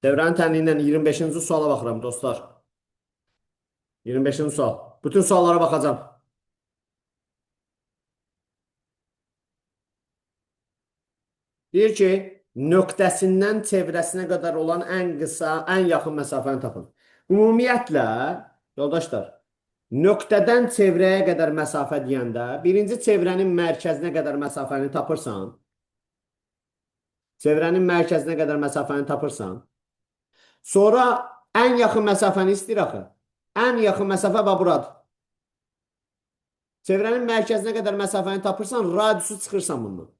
Devranın tənliyindən 25-ci suala baxıram dostlar. 25-ci sual. Bütün suallara baxacağım. Deyir ki, nöqtəsindən çevrəsinə qədər olan ən qısa, ən yaxın məsafəni tapın. Ümumiyyətlə, yoldaşlar, nöqtədən çevrəyə qədər məsafə deyəndə, birinci çevrənin mərkəzinə qədər məsafəni tapırsan, çevrənin mərkəzinə qədər məsafəni tapırsan, sonra ən yaxın məsafəni istəyir axı. Ən yaxın məsafə və buradır. Çevrənin mərkəzinə qədər məsafəni tapırsan, radiusu çıxırsan bundan.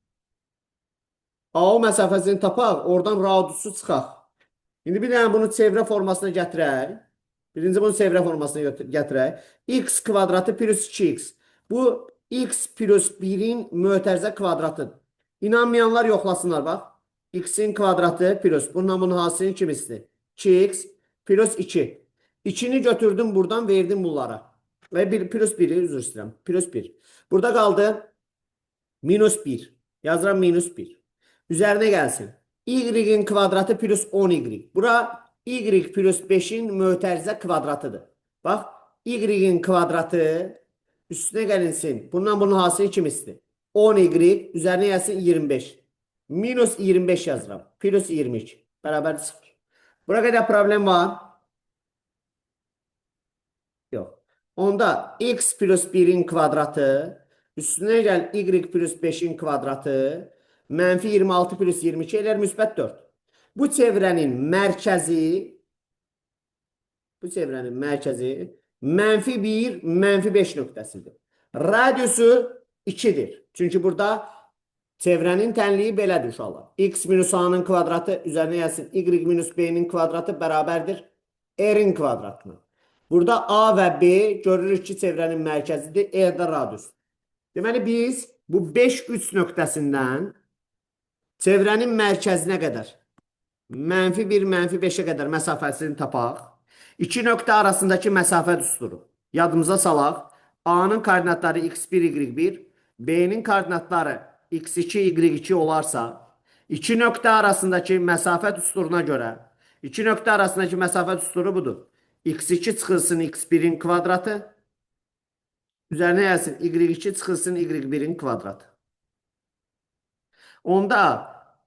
AO məsafəsini tapaq, oradan radiusu çıxaq. İndi bir dənə bunu çevrə formasına gətirək. Birinci bunu çevrə formasına gətirək. X kvadratı plus 2x. Bu x plus 1-in mötərizə kvadratıdır. İnanmayanlar yoxlasınlar, bax. X-in kvadratı plus. Bununla bunun hasilini kim istəyir? 2x plus 2. 2-ni götürdüm buradan, verdim bunlara. Ve plus 1'i üzr istəyirəm. Plus 1. Burada qaldı minus 1. Yazıram minus 1. Üzerine gelsin. Y'in kvadratı plus 10y. Bura y plus 5'in mötərizə kvadratıdır. Bak, y'in kvadratı üstüne gelinsin. Bundan bunun hasili kim isti? 10y üzerine gelsin 25. Minus 25 yazıram. Plus 22. Beraber 0. Buna kadar problem var. Yok. Onda x plus 1'in kvadratı üstüne gel y plus 5'in kvadratı mənfi 26 plus 22 elər müsbət 4. Bu çevrənin mərkəzi mənfi 1, mənfi 5 nöqtəsidir. Radiusu 2'dir. Çünki burada çevrənin tənliyi belədir uşaqlar. X minus a-nın kvadratı üzərinə gəlsin. Y minus b-nin kvadratı bərabərdir r-in kvadratına. Burada A və B görürük ki, çevrənin mərkəzidir. E də radius. Deməli, biz bu 5-3 nöqtəsindən çevrənin mərkəzinə qədər mənfi 1, mənfi 5'e qədər məsafəsini tapaq. İki nöqtə arasındakı məsafə düsturu. Yadımıza salaq. A-nın koordinatları x1, y1, B-nin koordinatları x2, y2 olarsa, iki nöqtə arasındakı məsafə düsturuna görə, iki nöqtə arasındakı məsafə düsturu budur. X2 çıxılsın x1'in kvadratı, üzərinə gəlsin y2 çıxılsın y1'in kvadratı. Onda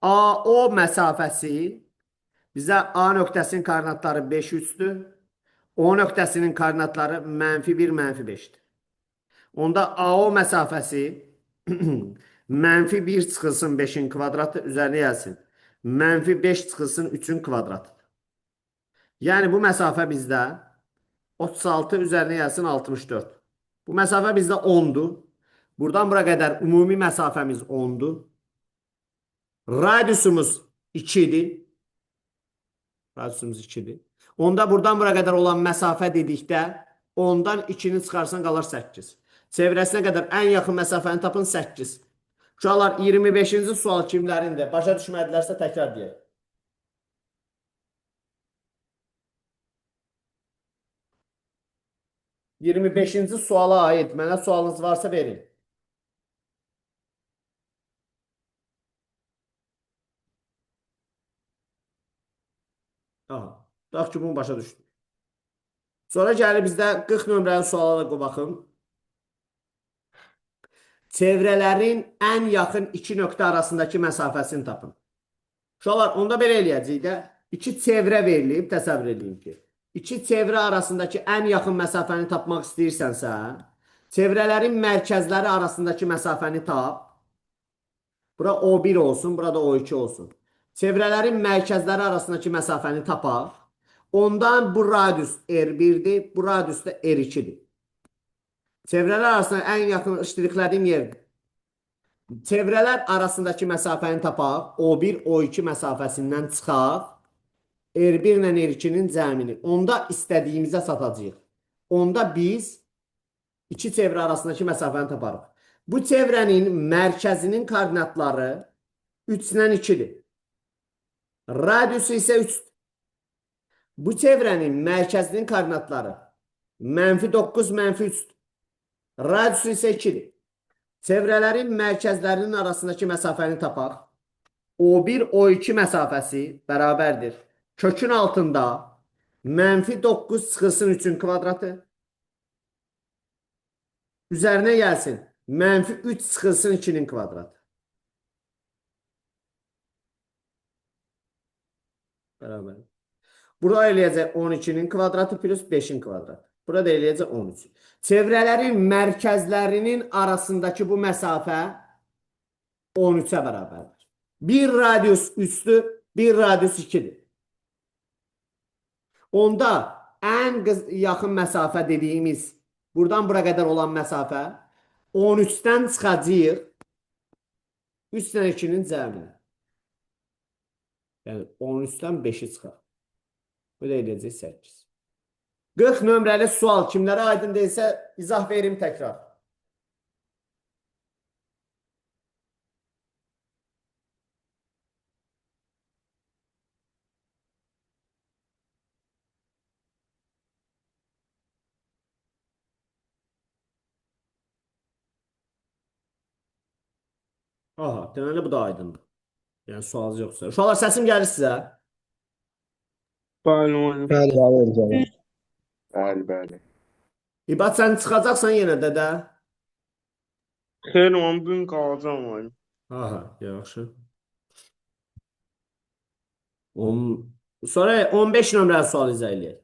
AO məsafəsi bizə A nöqtəsinin koordinatları 5, 3'dür. O nöqtəsinin koordinatları mənfi 1, mənfi 5'dir. Onda AO məsafəsi mənfi 1 çıxılsın 5'in kvadratı üzərinə gəlsin. Mənfi 5 çıxılsın 3'ün kvadratıdır. Yəni bu məsafə bizdə 36 üzərinə gəlsin 64. Bu məsafə bizdə 10'dur. Buradan bura qədər ümumi məsafəmiz 10'dur. Radiusumuz 2'dir. Radiusumuz 2'dir. Onda buradan bura qədər olan məsafə dedikdə 10'dan 2'ni çıxarsan qalır 8. Çevrəsinə qədər ən yaxın məsafəni tapın 8. Uşaqlar 25-ci sual kimlərindir? Başa düşmədilərsə təkrar deyək. 25-ci suala aid mənə sualınız varsa verin. Aha. Tutaq ki, bunu başa düşdük. Sonra gəlir bizdə 40 nömrəli suala da baxın. Çevrələrin ən yaxın iki nöqtə arasındakı məsafəsini tapın. Uşaqlar, onda belə eləyəcək də. İki çevrə verilib, təsəvvür edin ki. İki çevrə arasındakı ən yaxın məsafəni tapmaq istəyirsənsə, çevrələrin mərkəzləri arasındakı məsafəni tap. Bura O1 olsun, burada O2 olsun. Çevrələrin mərkəzləri arasındakı məsafəni tapaq. Ondan bu radius R1'dir, bu radius da R2'dir. Çevrələr arasında ən yaxın iştirakladığım yerdir. Çevrələr arasındakı məsafəni tapaq. O1, O2 məsafəsindən çıxaq. R1 ilə R2'nin cəmini. Onda istədiyimizə satacağıq. Onda biz iki çevrə arasındakı məsafəni taparıq. Bu çevrənin mərkəzinin koordinatları 3-dən 2'dir. Radiusu isə 3'dür. Bu çevrənin mərkəzinin koordinatları mənfi 9, mənfi 3'dür. Radiusu isə 2'dir. Çevrələrin mərkəzlərinin arasındakı məsafəni tapaq. O1, O2 məsafəsi bərabərdir Kökün altında -9 çıxılsın 3-ün kvadratı. Üzərinə gəlsin. -3 çıxılsın 2-nin kvadratı. Bərabər. Burada eləyəcək 12-nin kvadratı plus 5-in kvadratı. Burada eləyəcək 13. Çevrələrin mərkəzlərinin arasındakı bu məsafə 13-ə bərabərdir. Bir radius 3'dür, bir radius 2'dir. Onda ən yaxın məsafə dediyimiz, buradan bura qədər olan məsafə 13-dən çıxacağıq 3 dənə 2-nin cəminə. Yəni 13-dən 5-i çıxar. Bu da eləyəcək 8. 40 nömrəli sual kimlərə aydın deyilsə izah verim təkrar. Aha, deməli bu da aydındır. Yəni sualınız yoxsa. Uşaqlar səsim gəlir sizə. Bəli, müəllim. Bəli. Bəli hocam. Bəli, bəli. İbad sən çıxacaqsan yenə də də. Xeyr, müəllim, bu gün qalacam, müəllim. Aha, yaxşı. Sonra 15 nömrəli sual izah eləyək.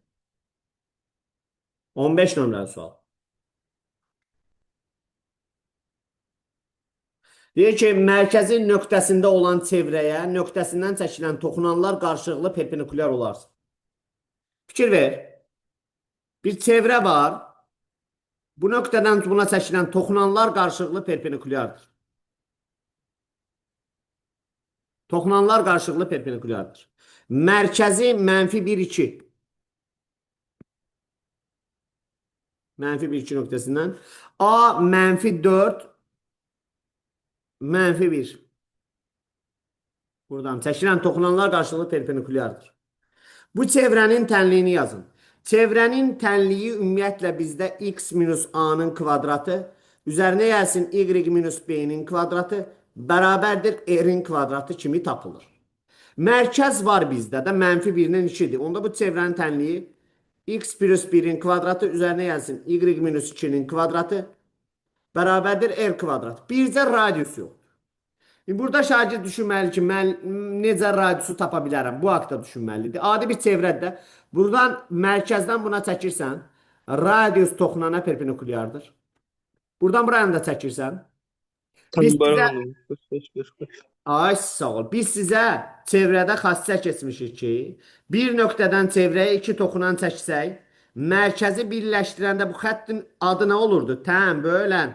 15 nömrəli sual. Deyir ki, mərkəzin nöqtəsində olan çevrəyə nöqtəsindən çəkilən toxunanlar qarşılıqlı perpendikulyar olarsın. Fikir ver. Bir çevrə var. Bu nöqtədən buna çəkilən toxunanlar qarşılıqlı perpendikulyardır. Toxunanlar qarşılıqlı perpendikulyardır. Mərkəzi -1, 2. -1, 2 nöqtəsindən. A -4, -1. Buradan çəkilən toxunanlar qarşılıqlı perpendikulyardır. Bu çevrənin tənliyini yazın. Çevrənin tənliyi ümumiyyətlə bizdə x minus a-nın kvadratı, üzərinə gəlsin y minus b-nin kvadratı, bərabərdir r-in kvadratı kimi tapılır. Mərkəz var bizdə də -1-dən 2-dir. Onda bu çevrənin tənliyi x plus 1-in kvadratı, üzərinə gəlsin y minus 2-nin kvadratı, bərabərdir r kvadratı. Bircə radius yoxdur. Burada şagird düşünməli ki, mən necə radiusu tapa bilərəm? Bu haqda düşünməlidir. Adi bir çevrədə buradan mərkəzdən buna çəkirsən, radius toxunana perpendikulyardır. Buradan buraya da çəkirsən. Biz sizə, Bəli, 45. ay sağ ol. Biz sizə çevrədə xassə keçmişik ki, bir nöqtədən çevrəyə 2 toxunan çəksək, mərkəzi birləşdirəndə bu xəttin adı nə olurdu? Tənbölən.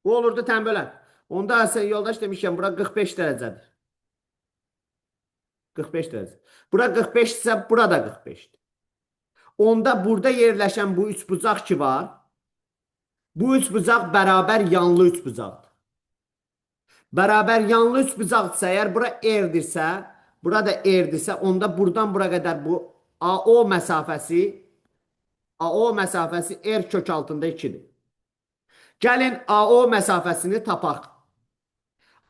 Bu olurdu tənbölən. Onda sən yoldaş demişkən, bura 45 dərəcədir. 45 dərəcə. Bura 45 isə bura da 45'dir. Onda burada yerləşən bu üçbucaq ki var, bu üçbucaq bərabər yanlı üçbucaqdır. Bərabər yanlı üçbucaqdırsa, əgər bura r-dirsə, bura da r-dirsə, onda buradan bura qədər bu AO məsafəsi r kök altında 2'dir. Gəlin AO məsafəsini tapaq.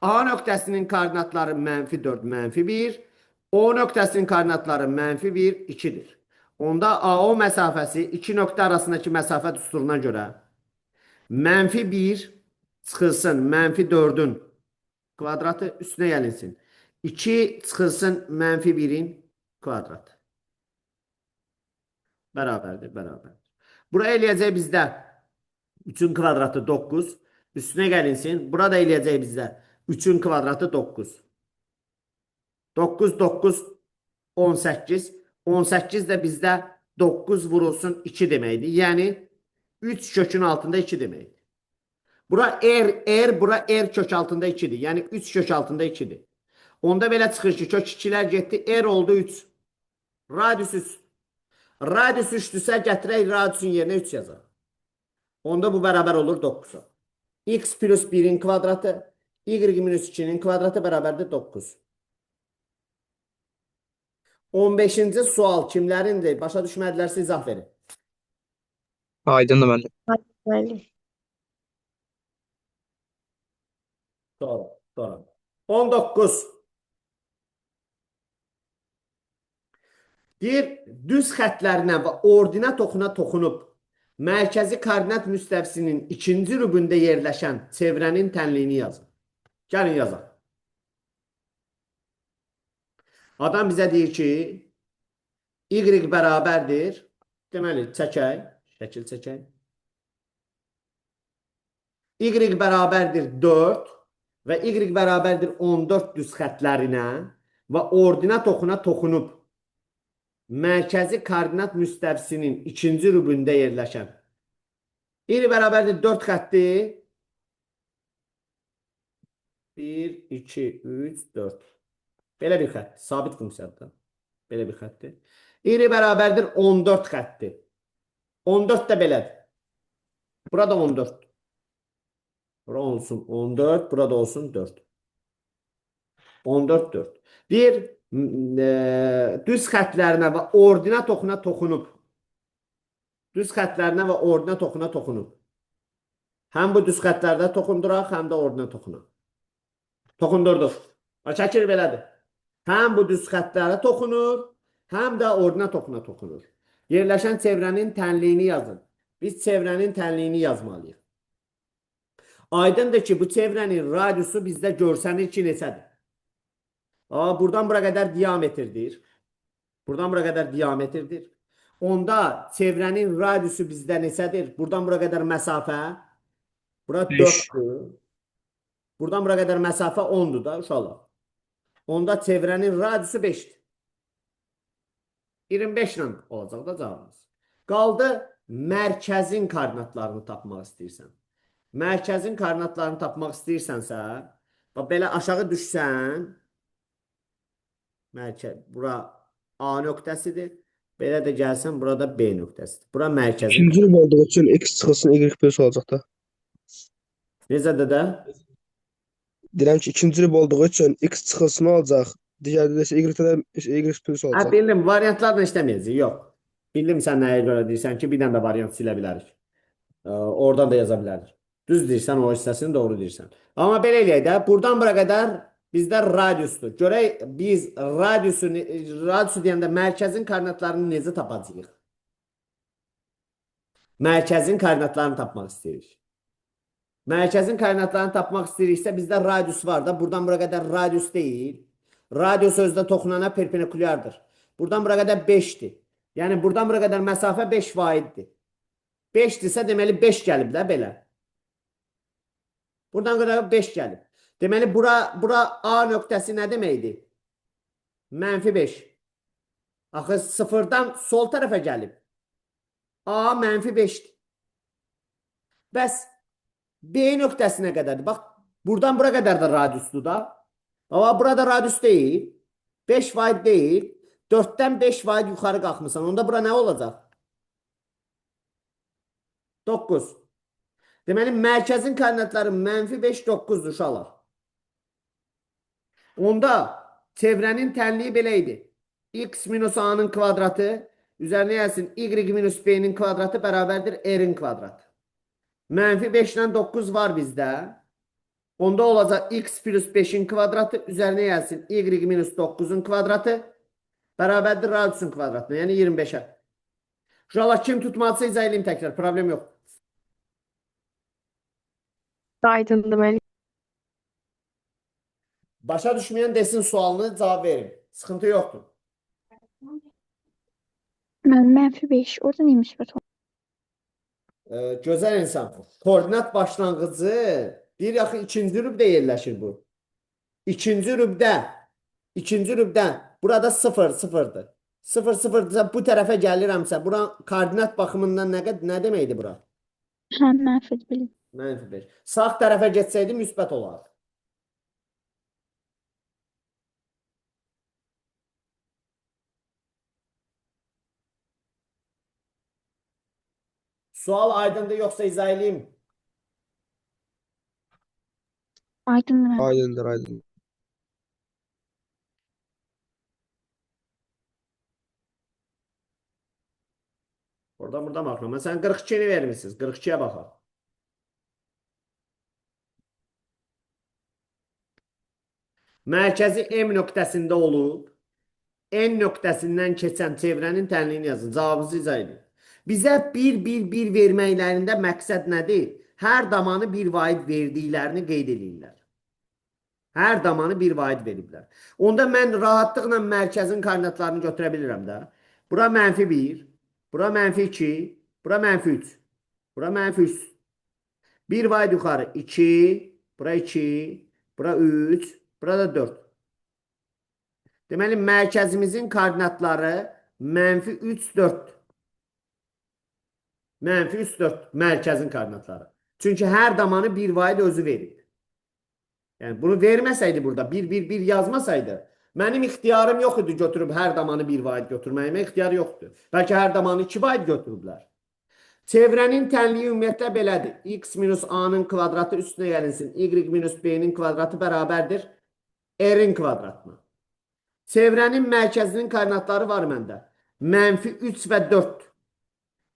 A nöqtəsinin koordinatları -4, -1. O nöqtəsinin koordinatları -1, 2'dir. Onda AO məsafəsi iki nöqtə arasındakı məsafə düsturuna görə -1 çıxılsın -4'ün kvadratı üstünə gəlinsin. 2 çıxılsın -1'in kvadratı. Bərabərdir, bərabərdir. Bura eləyəcək bizdə 3'ün kvadratı 9. Üstünə gəlinsin. Burada eləyəcək bizdə 3'ün kvadratı 9. 9, 9, 18. 18 də bizdə 9 vurulsun 2 deməkdir. Yəni 3 kökün altında 2 deməkdir. Bura r, bura r kök altında 2'dir. Yəni 3 kök altında 2'dir. Onda belə çıxır ki, kök 2'lər getdi, r oldu 3. Radius 3. Radius 3'dürsə gətirək radiusun yerinə 3 yazaq. Onda bu bərabər olur 9'a. X plus 1'in kvadratı, y minus 2'nin kvadratı bərabərdir 9. 15-ci sual kimlərindir? Başa düşmədilərsə izah verin. Aydındır müəllim. Müəllim. Sonra. 19. Deyir, düz xətlərinə və ordinat oxuna toxunub, mərkəzi koordinat müstəvisinin ikinci rubunda yerləşən çevrənin tənliyini yazın. Gəlin yazaq. Adam bizə deyir ki, y bərabərdir. Deməli, çəkək, şəkil çəkək. Y bərabərdir 4 və y bərabərdir 14 düz xətlərinə və ordinat oxuna toxunub, mərkəzi koordinat müstəvisinin ikinci rubunda yerləşən. Y bərabərdir 4 xətti. 1, 2, 3, 4. Belə bir xətt. Sabit funksiyadır. Belə bir xətdir. Y bərabərdir 14 xətti. 14 də belədir. Burada 14. Bura olsun 14. Burada olsun 4. 14, 4. Deyir, düz xətlərinə və ordinat oxuna toxunub. Düz xətlərinə və ordinat oxuna toxunub. Həm bu düz xətlərdə toxunduraq, həm də ordinat oxuna. Toxundurduq. Şəkil belədir. Həm bu düz xətlərə toxunur, həm də ordinat oxuna toxunur. Yerləşən çevrənin tənliyini yazın. Biz çevrənin tənliyini yazmalıyıq. Aydındır ki, bu çevrənin radiusu bizdə görsənir ki, neçədir? Buradan bura qədər diametrdir. Buradan bura qədər diametrdir. Onda çevrənin radiusu bizdə neçədir? Buradan bura qədər məsafə. Bura 4'dür. Buradan bura qədər məsafə 10'dur da uşaqlar. Onda çevrənin radiusu 5'dir. 25 ilə olacaq da cavabımız. Qaldı mərkəzin koordinatlarını tapmaq istəyirsən. Mərkəzin koordinatlarını tapmaq istəyirsənsə, belə aşağı düşsən, mərkəz, bura A nöqtəsidir. Belə də gəlsən, burada B nöqtəsidir. Bura mərkəzin. İkinci rub olduğu üçün x çıxılsın y plus olacaq da. Necədir də? Deyirəm ki, ikinci rub olduğu üçün x çıxılsın olacaq. Digərdə isə y plus olacaq. Bildim, variantlarla işləməyəcək. Yox. Bildim sən nəyə görə deyirsən ki, bir dənə də variant silə bilərik. Oradan da yaza bilərik. Düz deyirsən, o hissəsini doğru deyirsən. Amma belə eləyək də, buradan bura qədər bizdə radiusdur. Görək, biz radiusu deyəndə mərkəzin koordinatlarını necə tapacağıq? Mərkəzin koordinatlarını tapmaq istəyirik. Mərkəzin koordinatlarını tapmaq istəyiriksə, bizdə radius var da, buradan bura qədər radius deyil. Radius özdə toxunana perpendikulyardır. Buradan bura qədər 5'dir. Yəni, buradan bura qədər məsafə 5 vaiddir. 5'dirsə, deməli 5 gəlib də belə. Buradan qədər 5 gəlib. Deməli, bura A nöqtəsi nə deməkdir? -5. Axı, sıfırdan sol tərəfə gəlib. A -5'dir. Bəs, B nöqtəsinə qədərdir. Bax, buradan bura qədər də radiusdur da. Amma burada radius deyil. 5 vaid deyil. 4'dən 5 vaid yuxarı qalxmısan. Onda bura nə olacaq? 9. Deməli, mərkəzin koordinatları -5, 9'dur uşaqlar. Onda çevrənin tənliyi belə idi. X minus A-nın kvadratı üzərinə gəlsin Y minus B-nin kvadratı bərabərdir R-in kvadratı. -5 ilə 9 var bizdə. Onda olacaq X plus 5'in kvadratı üzərinə gəlsin Y minus 9'un kvadratı bərabərdir radiusun kvadratına. Yəni 25'ə. Uşaqlar kim tutmadısa izah edeyim təkrar. Problem yox. Aydındır müəllim. Başa düşməyən desin sualını cavab verin. Sıxıntı yoxdur. Mən -5. Orada niyə müsbət oldu? Gözəl insan. Koordinat başlanğıcı bir yaxı ikinci rübdə yerləşir bu. İkinci rübdən burada 0, 0'dır. 0, 0'dırsa bu tərəfə gəlirəmsə, bura koordinat baxımından nə deməkdir bura? Hə, mənfidir bilin. -5. Sağ tərəfə getsəydi müsbət olardı. Sual aydındır yoxsa izah edeyim? Aydındır müəllim. Aydındır, aydındır. Burada baxıram. Sən 42'ni vermişsiniz. 42'yə baxaq. Mərkəzi M nöqtəsində olub. N nöqtəsindən keçən çevrənin tənliyini yazın. Cavabınızı izah edin. Bizə 1 verməklərində məqsəd nədir? Hər damanı bir vaid verdiklərini qeyd edirlər. Hər damanı bir vaid veriblər. Onda mən rahatlıqla mərkəzin koordinatlarını götürə bilirəm də. Bura -1, bura -2, bura -3, bura -3. Bir vaid yuxarı 2, bura 2, bura 3, burada 4. Deməli, mərkəzimizin koordinatları -3, 4. -3, 4 mərkəzin koordinatları. Çünki hər damanı bir vaid özü verir. Yəni, bunu verməsəydi burada, 1 yazmasaydı, mənim ixtiyarım yox idi götürüb hər damanı bir vaid götürməyimə ixtiyar yoxdur. Bəlkə hər damanı 2 vaid götürüblər. Çevrənin tənliyi ümumiyyətlə belədir. X minus A-nın kvadratı üstünə gəlinsin. Y minus B-nin kvadratı bərabərdir R-in kvadratına. Çevrənin mərkəzinin koordinatları var məndə. -3 və 4.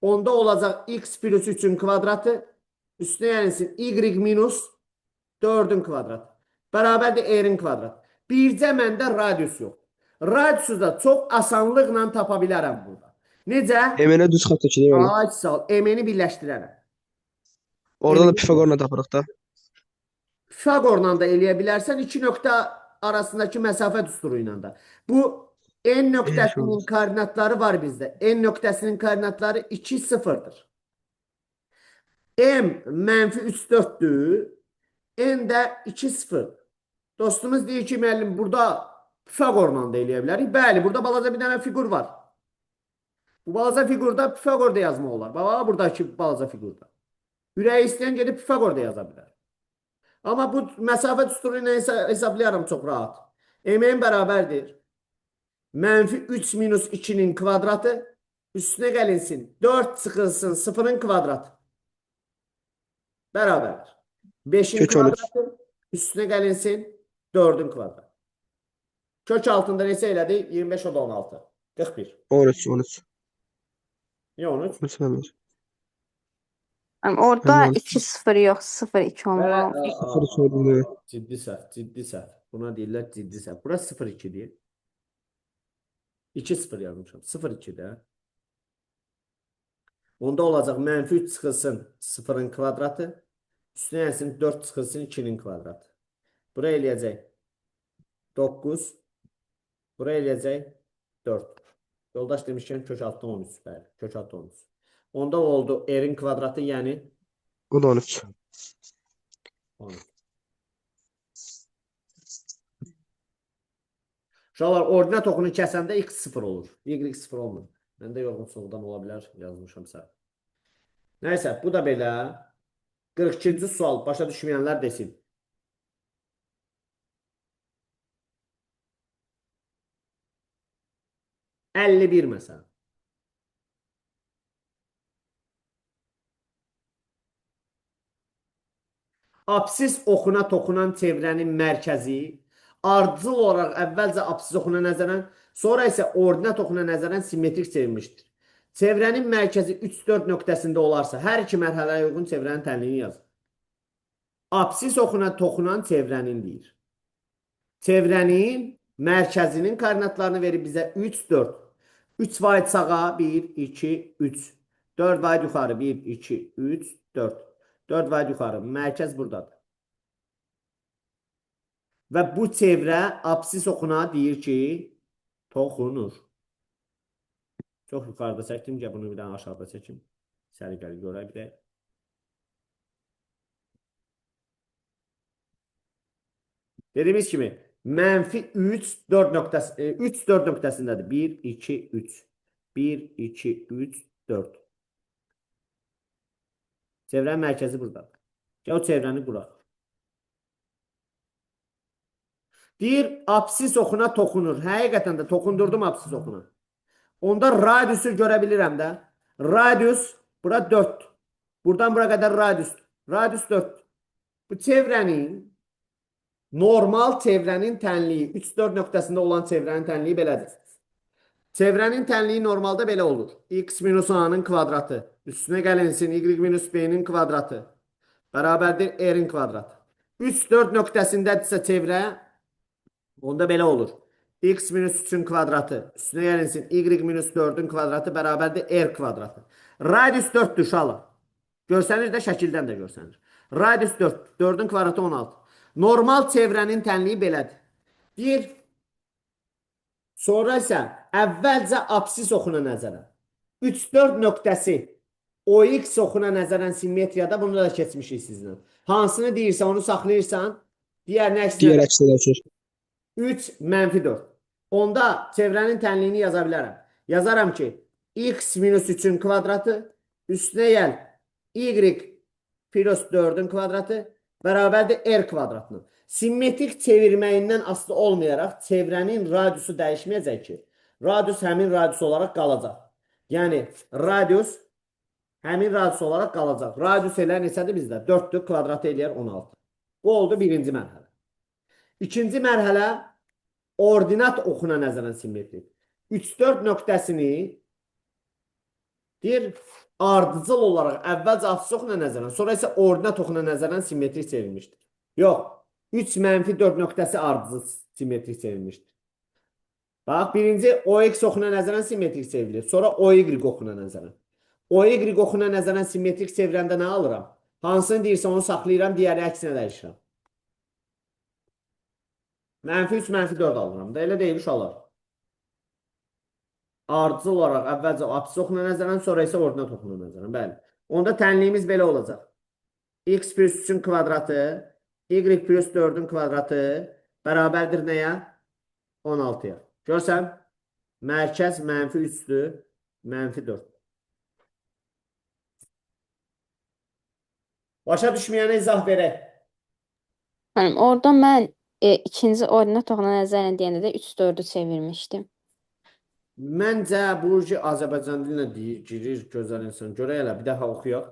Onda olacaq X plus 3-ün kvadratı üstünə gəlinsin. Y minus 4-ün kvadratı. Bərabərdir R-in kvadratı. Bircə məndə radius yox. Radiusu da çox asanlıqla tapa bilərəm burada. Necə? MN-ə düz xətt çəkilib yəni. Ay sağ ol. M-ni birləşdirərəm. Orada da Pifaqorla tapırıq da. Pifaqorla da eləyə bilərsən. İki nöqtə arasındakı məsafə düsturu ilə də. Bu N nöqtəsinin koordinatları var bizdə. N nöqtəsinin koordinatları 2, 0'dır. M -3, 4'dür. N də 2, 0. Dostumuz deyir ki, müəllim, burada Pifaqorla da eləyə bilərik. Bəli, burada balaca bir dənə fiqur var. Bu balaca figurda Pifaqor da yazmaq olar. Bax, buradakı balaca figurda. Ürəyi istəyən gedib Pifaqor da yaza bilər. Amma bu məsafə düsturu ilə hesablayarım çox rahat. M-in bərabərdir. -3 minus 2'nin kvadratı üstünə gəlinsin. 4 çıxılsın 0'ın kvadratı. Bərabərdir. 5'in Kök 13. kvadratı üstünə gəlinsin 4'ün kvadratı. Kök altında neçə elədi? 25 o da 16. 41. 13, 13. Niyə 13? Məsələn. Orada Tamam. 2-0 yox, 0-2 olmalı. Sıfır söyledi. Ciddi səhv, ciddi səhv. Buna deyirlər ciddi səhv. Bura 0-2 deyir. 2-0 yazmışam. 0-2 də. Onda olacaq -3 çıxılsın 0'ın kvadratı. Üstünə gəlsin 4 çıxılsın 2'nin kvadratı. Bura eləyəcək 9. Bura eləyəcək 4. Yoldaş demişkən kök altı 13. Bəli, kök altı 13. Onda oldu R-in kvadratı, yəni O da 13. 13. Uşaqlar, ordinat oxunu kəsəndə x 0 olur. Y 0 olmur. Məndə yorğunluqdan ola bilər, yazmışam səhv. Nəysə, bu da belə. 42-ci sual, başa düşməyənlər desin. %51 məsələn. Apsis oxuna toxunan çevrənin mərkəzi ardıcıl olaraq əvvəlcə apsis oxuna nəzərən, sonra isə ordinat oxuna nəzərən simmetrik çevrilmişdir. Çevrənin mərkəzi 3-4 nöqtəsində olarsa, hər iki mərhələyə uyğun çevrənin tənliyini yazın. Apsis oxuna toxunan çevrənin deyir. Çevrənin mərkəzinin koordinatlarını verib bizə 3, 4. 3 vaid sağa, 1, 2, 3. 4 vaid yuxarı, 1, 2, 3, 4. 4 vaid yuxarı. Mərkəz buradadır. Və bu çevrə apsis oxuna deyir ki, toxunur. Çox yuxarıda çəkdim ki, bunu bir dənə aşağıda çəkim. Səliqəli görək bir də. Dediyimiz kimi, -3, 4 nöqtəsindədir. 1, 2, 3. 1, 2, 3, 4. Çevrənin mərkəzi buradadır. Gəl o çevrəni quraq. Deyir, apsis oxuna toxunur. Həqiqətən də toxundurdum apsis oxuna. Onda radiusu görə bilirəm də. Radius, bura 4. Buradan bura qədər radius. Radius 4. Bu çevrənin, normal çevrənin tənliyi, 3-4 nöqtəsində olan çevrənin tənliyi belədir. Çevrənin tənliyi normalda belə olur. X minus A-nın kvadratı. Üstünə gəlinsin Y minus B-nin kvadratı. Bərabərdir R-in kvadratı. 3-4 nöqtəsindədirsə çevrə, onda belə olur. x minus 3'ün kvadratı üstünə gəlinsin y minus 4'ün kvadratı bərabərdir r kvadratı. Radius 4'dür uşaqlar. Görsənir də şəkildən də görsənir. Radius 4, 4'ün kvadratı 16. Normal çevrənin tənliyi belədir. Deyir, sonra isə əvvəlcə absis oxuna nəzərən. 3-4 nöqtəsi OX oxuna nəzərən simmetriyada bunu da keçmişik sizlə. Hansını deyirsən onu saxlayırsan, digərini Digər əksinə əksinə düşür. 3 mənfi 4. Onda çevrənin tənliyini yaza bilərəm. Yazaram ki, x minus 3'ün kvadratı üstünə gəl y plus 4'ün kvadratı bərabərdir r kvadratının. Simmetrik çevirməyindən asılı olmayaraq çevrənin radiusu dəyişməyəcək ki, radius həmin radius olaraq qalacaq. Yəni, radius həmin radius olaraq qalacaq. Radius elə neçədir bizdə? 4'dür, kvadratı eləyər 16. Bu oldu birinci mərhələ. İkinci mərhələ ordinat oxuna nəzərən simmetrik. 3-4 nöqtəsini deyir, ardıcıl olaraq əvvəlcə absis oxuna nəzərən, sonra isə ordinat oxuna nəzərən simmetrik çevrilmişdir. Yox, 3 mənfi 4 nöqtəsi ardıcıl simmetrik çevrilmişdir. Bax, birinci OX oxuna nəzərən simmetrik çevrilir, sonra OY oxuna nəzərən. OY oxuna nəzərən simmetrik çevirəndə nə alıram? Hansını deyirsə onu saxlayıram, digəri əksinə dəyişirəm. Mənfi 3, mənfi 4 alıram da, elə deyil uşaqlar. Ardıcıl olaraq əvvəlcə absis oxuna nəzərən, sonra isə ordinat oxuna nəzərən. Bəli. Onda tənliyimiz belə olacaq. X plus 3'ün kvadratı, y plus 4'ün kvadratı bərabərdir nəyə? 16'ya. Görsən, mərkəz mənfi 3'dür, mənfi 4. Başa düşməyənə izah verək. Hanım, orada mən ikinci ordinat oxuna nəzərən deyəndə də 3-4'ü çevirmişdim. Məncə bu Azərbaycan dilinə girir gözəl insan. Görək elə bir dəfə oxuyaq.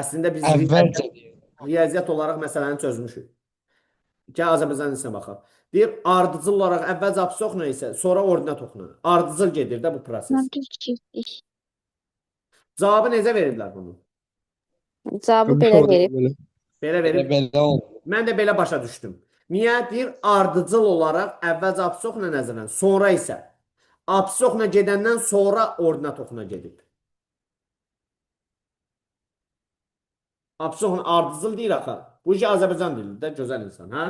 Əslində biz Əvvəlcə deyir. riyaziyyat olaraq məsələni çözmüşük. Gəl Azərbaycan dilinə baxaq. Deyir, ardıcıl olaraq əvvəlcə absis oxuna isə, sonra ordinat oxuna. Ardıcıl gedir də bu proses. Mən düz getdik. Cavabı necə veriblər bunu? Cavabı Bu belə soruda verib. belə. Belə verib. Belə oldu. Mən də belə başa düşdüm. Niyə? Deyir, ardıcıl olaraq əvvəlcə absis oxuna nəzərən, sonra isə absis oxuna gedəndən sonra ordinat oxuna gedib. Absis oxuna ardıcıl deyir axı. Bu işi Azərbaycan dilidir də, gözəl insan, hə?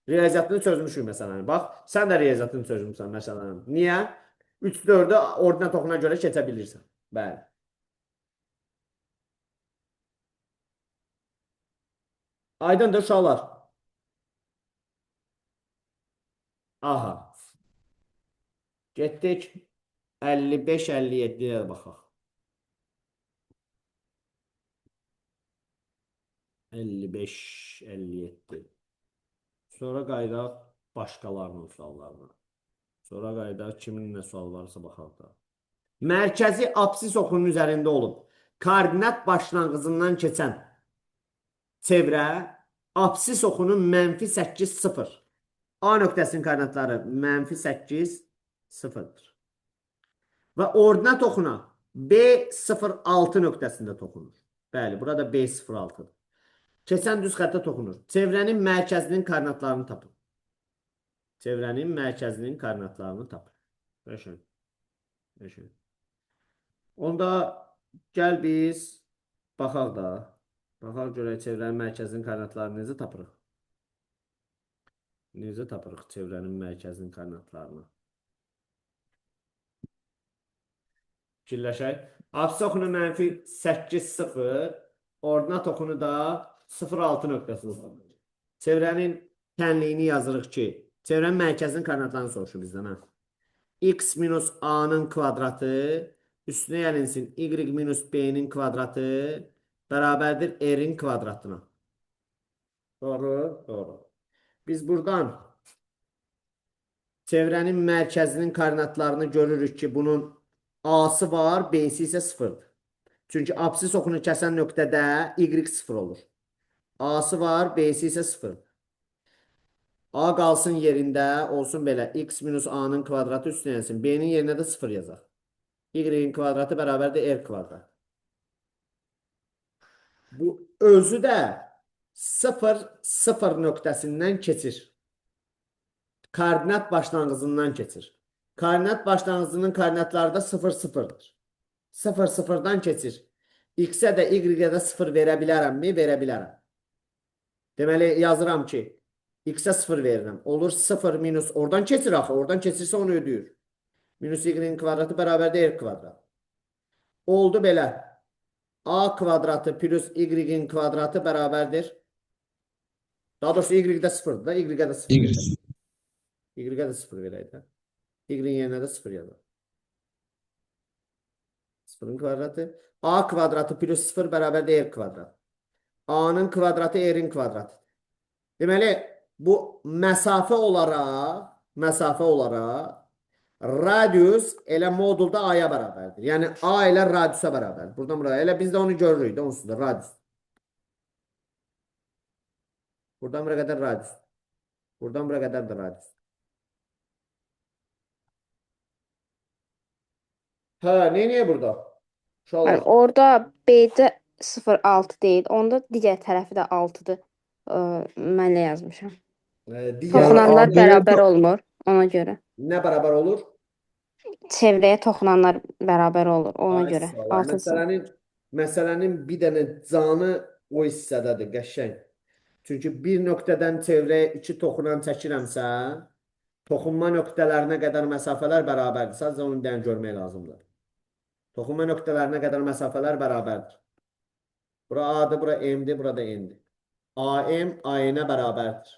Riyaziyyatını çözmüşük məsələni. Bax, sən də riyaziyyatını çözmüşsən məsələni. Niyə? 3-4'ü ordinat oxuna görə keçə bilirsən. Bəli. Aydındır uşaqlar. Aha. Getdik 55-57'yə baxaq. 55-57. Sonra qaydaq başqalarının suallarına. Sonra qaydaq kimin nə sual varsa baxaq da. Mərkəzi absis oxunun üzərində olub. Koordinat başlanğıcından keçən çevrə absis oxunun mənfi 8, 0. A nöqtəsinin koordinatları mənfi 8, 0'dır. Və ordinat oxuna B06 nöqtəsində toxunur. Bəli, burada B06'dır. Keçən düz xəttə toxunur. Çevrənin mərkəzinin koordinatlarını tapın. Çevrənin mərkəzinin koordinatlarını tapın. Qəşəng. Qəşəng. Onda gəl biz baxaq da. Baxaq görək çevrənin mərkəzinin koordinatlarını necə tapırıq? Necə tapırıq çevrənin mərkəzinin koordinatlarını? Fikirləşək. Absis oxunu mənfi 8, 0. Ordinat oxunu da 0,6 nöqtəsidir. Çevrənin tənliyini yazırıq ki, çevrənin mərkəzinin koordinatlarını soruşur bizdən. X minus A-nın kvadratı üstünə gəlinsin Y minus B-nin kvadratı bərabərdir R-in kvadratına. Doğru, doğru. Biz buradan çevrənin mərkəzinin koordinatlarını görürük ki, bunun A-sı var, B-si isə 0'dır. Çünki absis oxunu kəsən nöqtədə Y 0 olur. A-sı var, B-si isə 0. A qalsın yerində, olsun belə. X minus A-nın kvadratı üstünə gəlsin. B-nin yerinə də 0 yazaq. Y-in kvadratı bərabərdir R kvadrat. Bu özü də 0, 0 nöqtəsindən keçir. koordinat başlanğıcından keçir. Koordinat başlanğıcının koordinatları da 0, 0'dır. 0, 0'dan keçir. X-ə də Y-ə də 0 verə bilərəmmi? Verə bilərəm. Deməli, yazıram ki, X-ə 0 verirəm. Olur 0 minus, oradan keçir axı. Oradan keçirsə onu ödəyir. Minus Y-nin kvadratı bərabərdir Y kvadrat. Oldu belə. A kvadratı plus Y-nin kvadratı bərabərdir. Daha doğrusu Y-də 0'dır da. Y-də 0 verək. Y-də 0 verək də. Y-in yerinə də 0 yazaq. 0'ın kvadratı. A kvadratı plus 0 bərabərdir R kvadrat. A-nın kvadratı R-in kvadratıdır. Deməli, bu məsafə olaraq radius elə modulda A-ya bərabərdir. Yəni, A ilə radiusa bərabərdir. Buradan buraya. Elə biz də onu görürük də, onsuz da radius. Buradan buraya qədər radius. Buradan buraya qədər də radius. Hə, neyəyə burada? Yəni, orada B-də 0,6 deyil. Onda digər tərəfi də 6-dır. Mən elə yazmışam. Toxunanlar AB-yə bərabər olmur ona görə. Nə bərabər olur? Çevrəyə toxunanlar bərabər olur ona Ay, görə. sağ ol. 6-dır. Məsələnin bir dənə canı o hissədədir, qəşəng. Çünki bir nöqtədən çevrəyə 2 toxunan çəkirəmsə, toxunma nöqtələrinə qədər məsafələr bərabərdir. Sadəcə onu bir dənə görmək lazımdır. Toxunma nöqtələrinə qədər məsafələr bərabərdir. Bura A-dır, bura M-dir, bura da N-dir. AM AN-ə bərabərdir.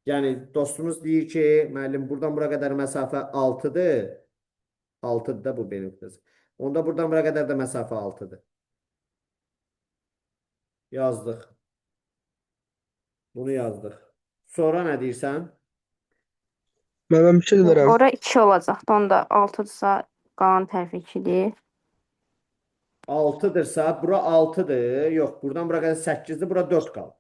Yəni, dostumuz deyir ki, müəllim, buradan bura qədər məsafə 6-dır. 6-dır da bu B nöqtəsi. Onda buradan bura qədər də məsafə 6-dır. Yazdıq. Bunu yazdıq. Sonra nə deyirsən? Mən bir şey deyirəm. Ora 2 olacaqdı. Onda 6-dırsa qalan tərəfi 2-dir. 6-dırsa, bura 6-dır. Yox, buradan bura qədər 8-dir, bura 4 qalır.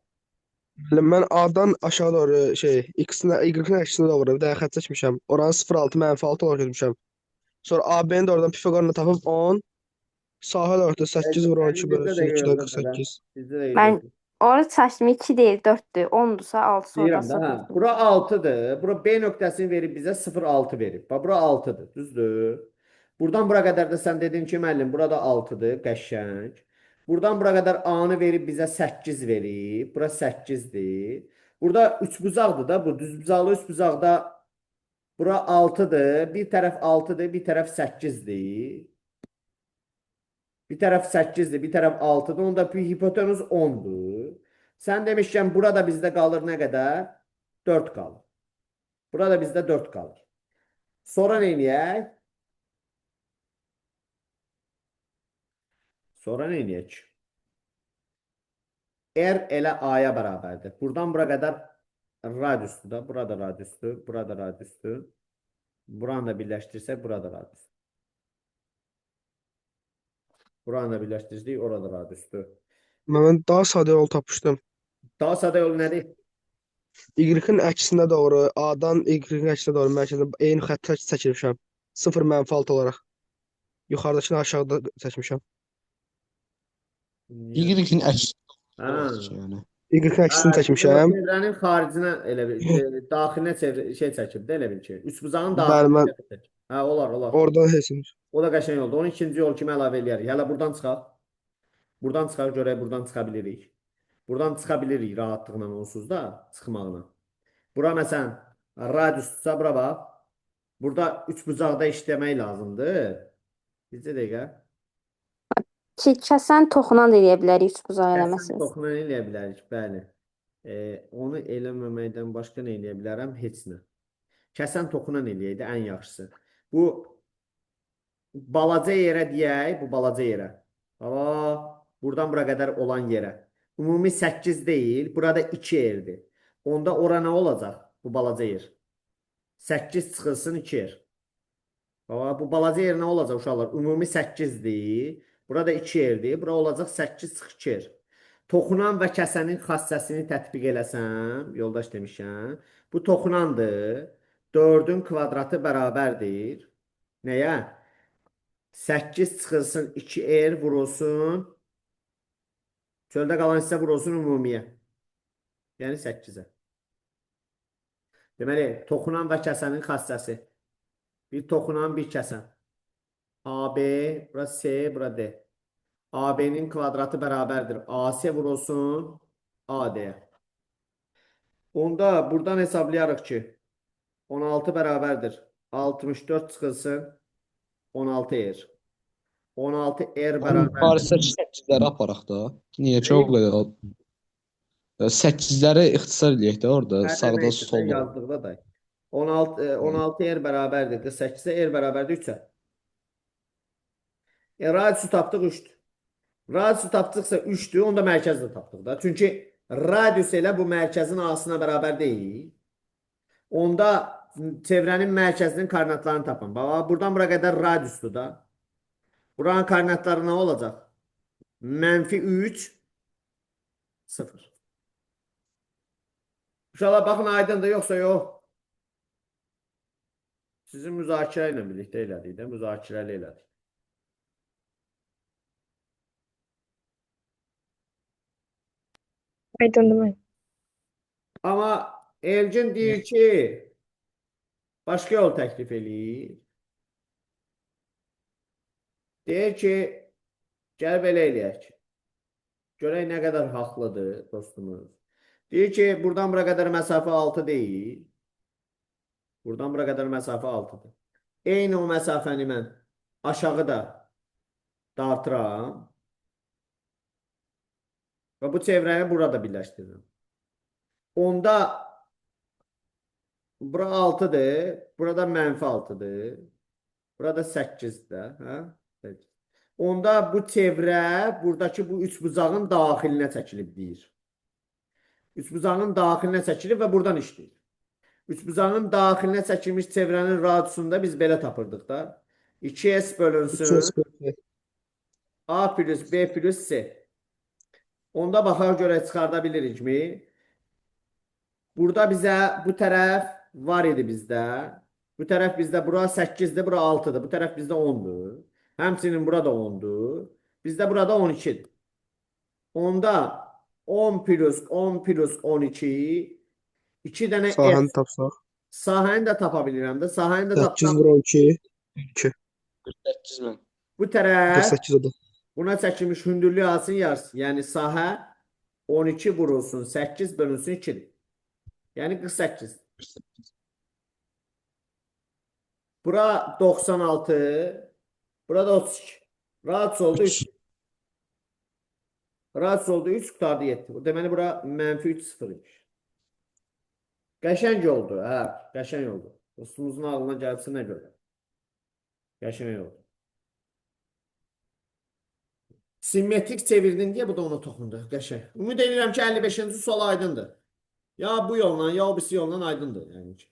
Mən A-dan aşağı doğru X-in, Y-in əksinə doğru bir dənə xətt çəkmişəm. Oranı 0,6, -6 olaraq götürmüşəm. Sonra AB-ni də oradan Pifaqorla tapıb 10. Sahil orta 8 vur 12 bölünsün 2'den 48. Bizdə də Mən orada çəkdim 2 deyil 4-dür. 10-dursa 6 orada deyirəm də, hə. 0-dır. Bura 6-dır. Bura B nöqtəsini verib bizə 0,6 verib. Bax, bura 6-dır. Düzdür? Buradan bura qədər də sən dedin ki, müəllim, burada 6-dır. Qəşəng. Buradan bura qədər A-nı verib bizə 8 verib. Bura 8-dir. Burada üçbucaqdır da bu. Düzbucaqlı üçbucaqda bura 6-dır. Bir tərəf 6-dır, bir tərəf 8-dir. Bir tərəf 8-dir, bir tərəf 6-dır. Onda hipotenuz 10-dur. Sən demişkən burada bizdə qalır nə qədər? 4 qalır. Burada bizdə 4 qalır. Sonra nə eləyək? Sonra nə eləyək? R elə A-ya bərabərdir. Buradan bura qədər radiusdur da. Burada radiusdur, burada radiusdur. Buranı da birləşdirsək, burada radiusdur. Buranı da birləşdirsək, orada radiusdur. Mən daha sadə yol tapmışdım. Daha sadə yolu nədir? Y-in əksinə doğru, A-dan Y-in əksinə doğru mərkəzdə eyni xətt çəkmişəm. 0 -6 olaraq. Yuxarıdakını aşağıda çəkmişəm. Y-in əks. Hə. Yəni. Y-in əksinə çəkmişəm. Çevrənin xaricinə elə bir daxilinə şey çəkib də elə bil ki. Üçbucağın Bəli, daxilinə çəkib. Hə, olar, olar. Oradan heç. O da qəşəng oldu. Onun ikinci yol kimi əlavə eləyərik. Hələ buradan çıxaq. Buradan çıxaq, görək buradan çıxa bilirik. Buradan çıxa bilirik rahatlıqla onsuz da çıxmağına. Bura məsələn radius tutsa bura bax. Burada üçbucaqda işləmək lazımdır. Bizdə dəqiqə. Ki, kəsən toxunan da eləyə bilərik üçbucaq Kəsən eləməsiniz. toxunan eləyə bilərik, bəli. Onu eləməməkdən başqa nə eləyə bilərəm? Heç nə. Kəsən toxunan eləyək də ən yaxşısı. Bu balaca yerə deyək, bu balaca yerə. Buradan bura qədər olan yerə. Ümumi 8 deyil, burada 2 yerdir. Onda ora nə olacaq? Bu balaca yer. 8 çıxılsın 2 yer. Bu balaca yer nə olacaq uşaqlar? Ümumi 8-dir. Burada 2 yerdir. Bura olacaq 8 çıx 2 yer. Toxunan və kəsənin xassəsini tətbiq eləsəm, yoldaş demişəm. Bu toxunandır. 4-ün kvadratı bərabərdir. Nəyə? 8 çıxılsın 2R vurulsun. Çöldə qalan hissə vurulsun ümumiyə. Yəni 8-ə. Deməli, toxunan və kəsənin xassəsi. Bir toxunan, bir kəsən. AB, bura C, bura D. AB-nin kvadratı bərabərdir. AC vurulsun AD-yə. Onda buradan hesablayarıq ki, 16 bərabərdir. 64 çıxılsın 16 er. 16 er Bari bərabərdir. 8-ləri aparaq da. Niyə çox qədər? 8-ləri ixtisar eləyək də orada. Sağda Neysə, sən solda. yazdıqda da. 16 er bərabərdir. 48-ə er bərabərdir 3-ə. Radiusu tapdıq 3-dür. Radiusu tapdıqsa 3-dür, onda mərkəzi də tapdıq da. Çünki radius elə bu mərkəzin A-sına bərabər deyil. Onda çevrənin mərkəzinin koordinatlarını tapın. Bax, buradan bura qədər radiusdur da. Buranın koordinatları nə olacaq? -3, 0. İnşallah baxın aydındır, yoxsa yox. Sizin müzakirə ilə birlikdə elədik də, müzakirəli elədik. Aydındır müəllim. Amma Elgin deyir ki, başqa yol təklif eləyir. Deyir ki, gəl belə eləyək. Görək nə qədər haqlıdır dostumuz. Deyir ki, buradan bura qədər məsafə 6 deyil. Buradan bura qədər məsafə 6-dır. Eyni o məsafəni mən aşağı da dartıram. Və bu çevrəni burada birləşdirirəm. Onda bura 6-dır. Burada -6-dır. Burada 8-dir. Hə? Onda bu çevrə buradakı bu üçbucağın daxilinə çəkilib deyir. Üçbucağın daxilinə çəkilib və buradan işləyir. Üçbucağın daxilinə çəkilmiş çevrənin radiusunda biz belə tapırdıq da. 2S bölünsün A plus B plus C. Onda baxaq görə çıxarda bilirik mi? Burada bizə bu tərəf var idi bizdə. Bu tərəf bizdə bura 8-dir, bura 6-dır. Bu tərəf bizdə 10-dur. Həmçinin burada 10-dur. Bizdə burada 12-dir. Onda 10 plus 10 plus 12 2 dənə Sahəni F. tapsaq. Sahəni də tapa bilirəm də. Sahəni də 8 tapsam. vur 12. 2. 48 min. Bu tərəf 48 odur. buna çəkilmiş hündürlüyü alsın yarısı. Yəni sahə 12 vurulsun 8 bölünsün 2'dir. Yəni 48. Bura 96. Burada 32. Rahat oldu 3. Rahat oldu 3 qutardı 7. Deməli bura -3 0 imiş. Qəşəng oldu. Hə, qəşəng oldu. Dostumuzun ağlına gəlsin nə görə. Qəşəng oldu. Simmetrik çevirdin deyə bu da ona toxundu. Qəşəng. Ümid edirəm ki 55-ci sual aydındır. Ya bu yolla ya o birisi yolla aydındır. Yəni ki.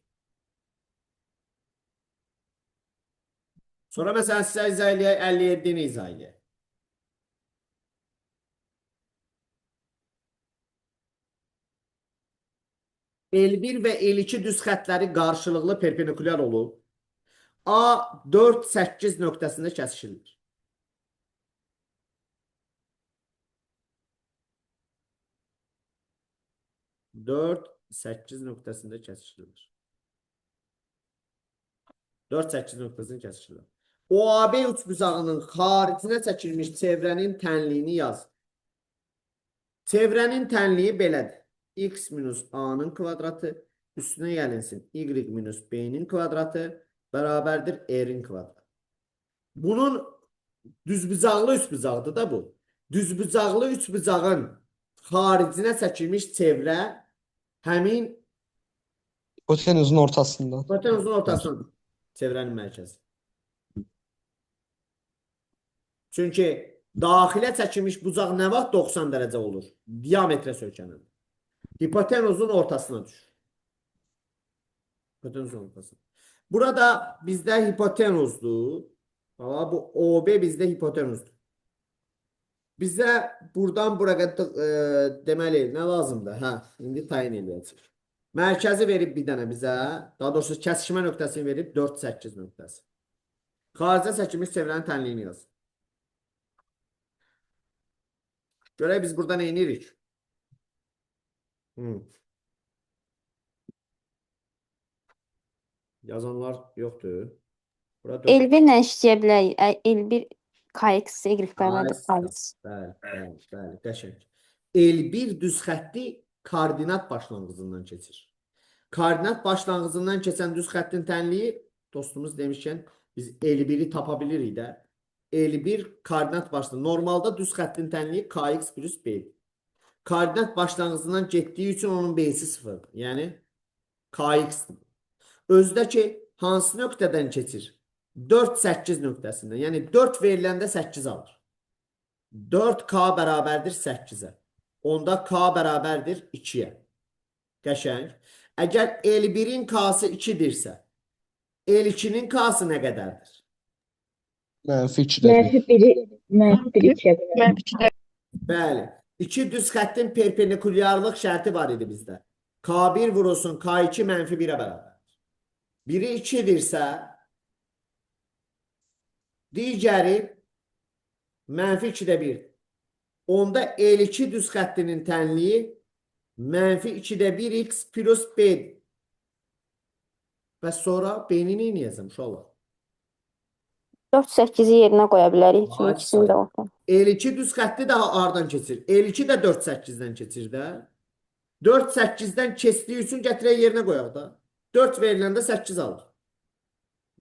Sonra məsələn sizə izah eləyək 57-ni izah eləyək. L1 və L2 düz xətləri qarşılıqlı perpendikulyar olub. A4 8 nöqtəsində kəsişirlər. Dört 8 nöqtəsində kəsişirlər. 4-8 nöqtəsində kəsişirlər. OAB üçbucağının xaricinə çəkilmiş çevrənin tənliyini yaz. Çevrənin tənliyi belədir. X minus A-nın kvadratı üstünə gəlinsin. Y minus B-nin kvadratı bərabərdir R-in kvadratı. Bunun düzbucaqlı üçbucaqdır da bu. Düzbucaqlı üçbucağın xaricinə çəkilmiş çevrə həmin Hipotenuzun ortasında. hipotenuzun ortasındadır. Çevrənin mərkəzi. Çünki daxilə çəkilmiş bucaq nə vaxt 90 dərəcə olur? Diametrə söykənir. Hipotenuzun ortasına düşür. Hipotenuzun ortasına. Burada bizdə hipotenuzdur. Bu OB bizdə hipotenuzdur. Bizə buradan bura qədər deməli nə lazımdır? Hə, indi təyin edəcəyik. Mərkəzi verib bir dənə bizə. Daha doğrusu kəsişmə nöqtəsini verib 4-8 nöqtəsi. Xaricə çəkilmiş çevrənin tənliyini yaz. Görək biz burada nə edirik? Yazanlar yoxdur. Bura 4. L1 ilə işləyə bilərik. L1 KX, Y bərabərdir KX. Bəli, bəli, bəli, qəşəng. L1 düz xətti koordinat başlanğıcından keçir. Koordinat başlanğıcından keçən düz xəttin tənliyi dostumuz demişkən biz L1-i tapa bilirik də. L1 koordinat başlanğıcı. Normalda düz xəttin tənliyi KX plus B. Koordinat başlanğıcından getdiyi üçün onun B-si 0. Yəni KX-dir. Özdə ki, hansı nöqtədən keçir? 4-8 nöqtəsindən. Yəni 4 veriləndə 8 alır. 4K bərabərdir 8-ə. Onda K bərabərdir 2-yə. Qəşəng. Əgər L1-in K-sı 2-dirsə, L2-nin K-sı nə qədərdir? -2-də 1. Bəli. İki düz xəttin perpendikulyarlıq şərti var idi bizdə. K1 vurulsun K2 -1-ə bərabərdir. Biri 2-dirsə, digəri -2-də 1. Onda L2 düz xəttinin tənliyi -2-də 1x plus B. Və sonra B-ni neyniyəcəm uşaqlar? 4-8-i yerinə qoya bilərik. Çünki Ay, ikisini də orta. L2 düz xətti daha arddan keçir. L2 də 4-8-dən keçir də. 4-8-dən keçdiyi üçün gətirək yerinə qoyaq da. 4 veriləndə 8 alır.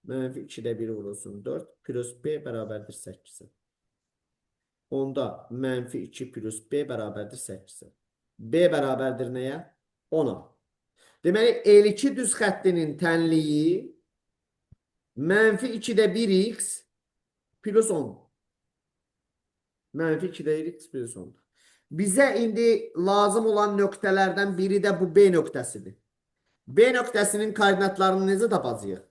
-2-də 1 vurulsun 4 plus B bərabərdir 8-ə. Onda -2 plus B bərabərdir 8-ə. B bərabərdir nəyə? 10-a. Deməli, L2 düz xəttinin tənliyi -2-də 1x plus 10. -2-də 1x plus 10. Bizə indi lazım olan nöqtələrdən biri də bu B nöqtəsidir. B nöqtəsinin koordinatlarını necə tapacağıq?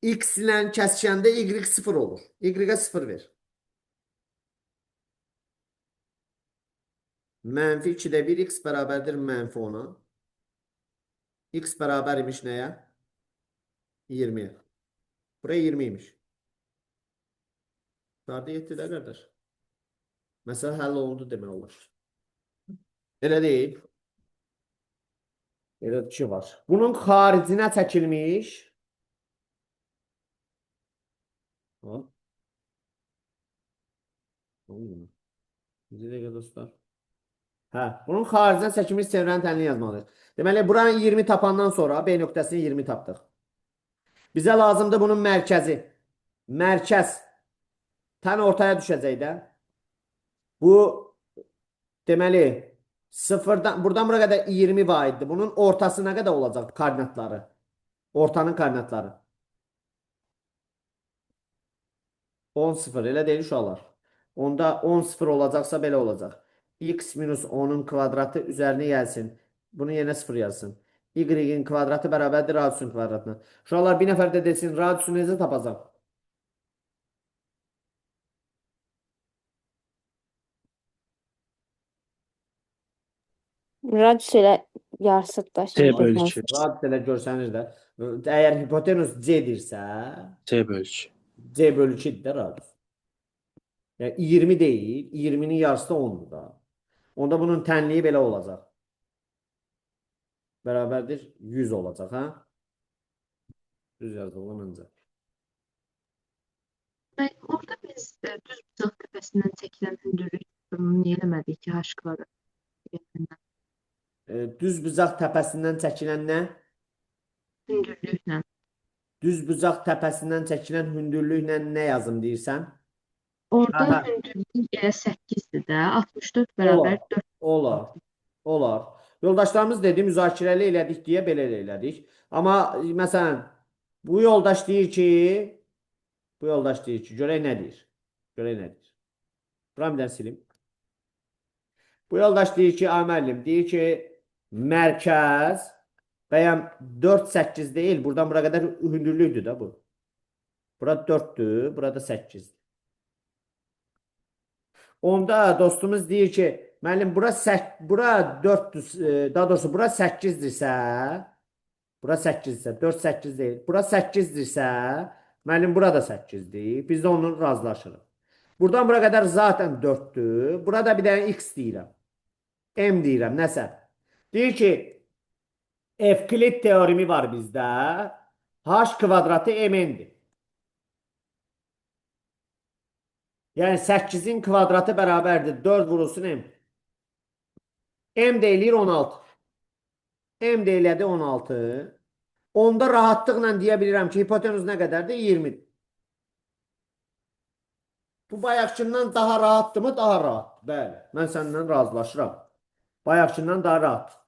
X ilə kəsişəndə Y 0 olur. Y-ə 0 ver. -2-də 1x bərabərdir -10-a. X bərabər imiş nəyə? 20-yə. Buraya 20 imiş. Qarda 7-də qardaş. Məsələ həll olundu demək olur. Elə deyil. Elə ki var. Bunun xaricinə çəkilmiş. Bir dəqiqə dostlar. Hə, bunun xaricinə çəkilmiş çevrənin tənliyi yazmalıyıq. Deməli, buranın 20 tapandan sonra B nöqtəsini 20 tapdıq. Bizə lazımdır bunun mərkəzi. Mərkəz tən ortaya düşəcək də. Bu deməli sıfırdan buradan bura qədər 20 var idi. Bunun ortası nə qədər olacaq koordinatları? Ortanın koordinatları. 10 0 elə deyil uşaqlar. Onda 10 0 olacaqsa belə olacaq. X minus 10'un kvadratı üzərinə gəlsin. Bunu yenə 0 yazsın. Y-in kvadratı bərabərdir radiusun kvadratına. Uşaqlar bir nəfər də desin radiusu necə tapacaq? Radius ilə yarısıdır. C/2. Radius elə görsənir də. Əgər hipotenus C-dirsə, C/2. C/2-dir də radius. Yəni 20 deyil, 20'nin yarısı da 10'dur da. Onda bunun tənliyi belə olacaq. Bərabərdir 100 olacaq, hə? 100 yazılır məncə. Orada biz düz bucaq təpəsindən çəkilən hündürlük bunu niyə eləmədik ki, h kvadrat? Düz bucaq təpəsindən çəkilən nə? Hündürlüklə. Düz bucaq təpəsindən çəkilən hündürlüklə nə yazım deyirsən? Orada Aha. hündürlük elə 8-dir də, 64 bərabər 4. Olar. Olar. Yoldaşlarımız dedi, müzakirəli elədik deyə belə elədik. Amma məsələn, bu yoldaş deyir ki, görək nə deyir? Görək nə deyir? Buram bir dənə silim. Bu yoldaş deyir ki, ay müəllim, deyir ki, mərkəz bəyəm 4-8 deyil, buradan bura qədər hündürlükdür da bu. Bura 4-dür, burada 8-dir. Onda dostumuz deyir ki, müəllim, bura 4-dür, daha doğrusu bura 8-dirsə, bura 8-dirsə, 4-8 deyil, bura 8-dirsə, müəllim, bura da 8-dir. Biz də onu razılaşırıq. Buradan bura qədər zaten 4-dür. Burada bir dənə x deyirəm. M deyirəm, nəsə. Deyir ki, Evklit teoremi var bizdə. H kvadratı mn'dir. Yəni 8-in kvadratı bərabərdir 4 vurulsun m. M də eləyir 16. M də elədi 16. Onda rahatlıqla deyə bilirəm ki, hipotenuz nə qədərdir? 20-dir. Bu bayaqçından daha rahatdırmı? Daha rahat. Bəli, mən səndən razılaşıram. Bayaqçından daha rahat.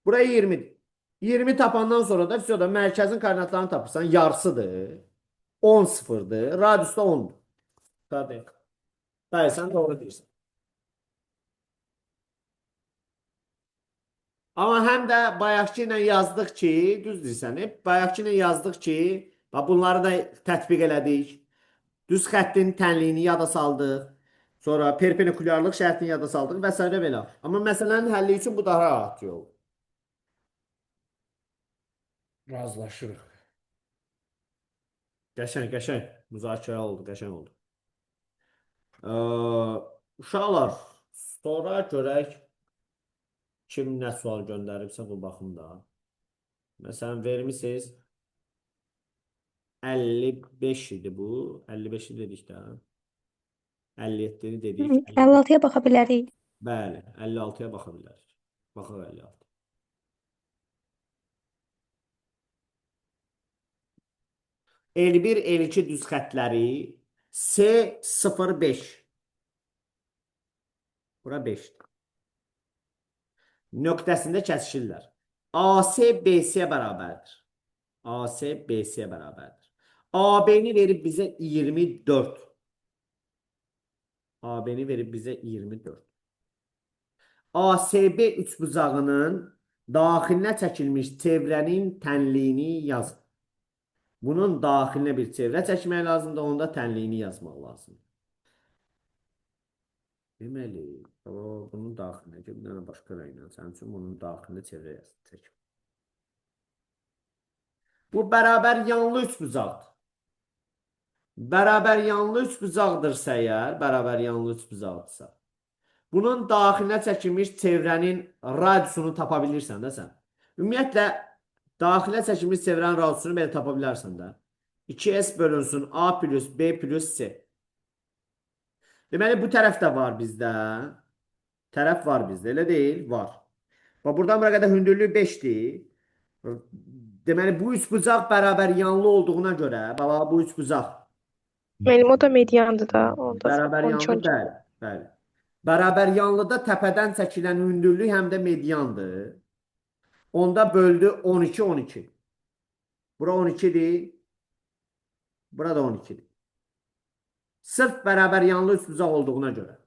Buraya 20'dir. 20 tapandan sonra da fizoda mərkəzin koordinatlarını tapırsan, yarısıdır. 10 sıfırdır. Radius da 10'dur. Tabii. Bəli, sən doğru deyirsən. Amma həm də bayaqçı ilə yazdıq ki, düz deyirsən, bayaqçı ilə yazdıq ki, bunları da tətbiq elədik. Düz xəttin tənliyini yada saldıq. Sonra perpendikulyarlıq şərtini yada saldıq və s. belə. Amma məsələnin həlli üçün bu daha rahat yol. Razılaşırıq. Qəşəng. Müzakirə oldu, qəşəng oldu. Uşaqlar, sonra görək kim nə sual göndəribsə bu baxımda. Məsələn, vermişsiniz 55 idi bu. 55-i dedik də. 57-ni dedik. 56-ya baxa bilərik. Bəli, 56-ya baxa bilərik. Baxaq 56. L1, L2 düz xətləri C05. Bura 5'dir. Nöqtəsində kəsişirlər. AC BC bərabərdir. AC BC bərabərdir. AB-ni verib bizə 24. AB-ni verib bizə 24. ASB üçbucağının daxilinə çəkilmiş çevrənin tənliyini yazın. Bunun daxilinə bir çevrə çəkmək lazımdır, onda tənliyini yazmaq lazımdır. Deməli, bunun daxilinə ki, bir dənə başqa rənglə, sənin üçün bunun daxilinə çevrə çək. Bu bərabər yanlı üçbucaqdır. Bərabər yanlı üçbucaqdırsa əgər, bərabər yanlı üçbucaqdırsa, bunun daxilinə çəkilmiş çevrənin radiusunu tapa bilirsən də sən. Ümumiyyətlə, daxilə çəkilmiş çevrənin radiusunu belə tapa bilərsən də. 2S bölünsün A plus B plus C. Deməli, bu tərəf də var bizdə. Tərəf var bizdə, elə deyil? Var. Buradan bura qədər hündürlüyü 5'dir. Deməli, bu üçbucaq bərabər yanlı olduğuna görə, bu üçbucaq. Benim o da medyandı da. Bərabər yanlı, bəli. Bərabər yanlıda təpədən çəkilən hündürlük həm də medyandır. Onda böldü 12, 12. Bura 12'dir. Bura da 12'dir. Sırf bərabər yanlı üçbucaq olduğuna görə.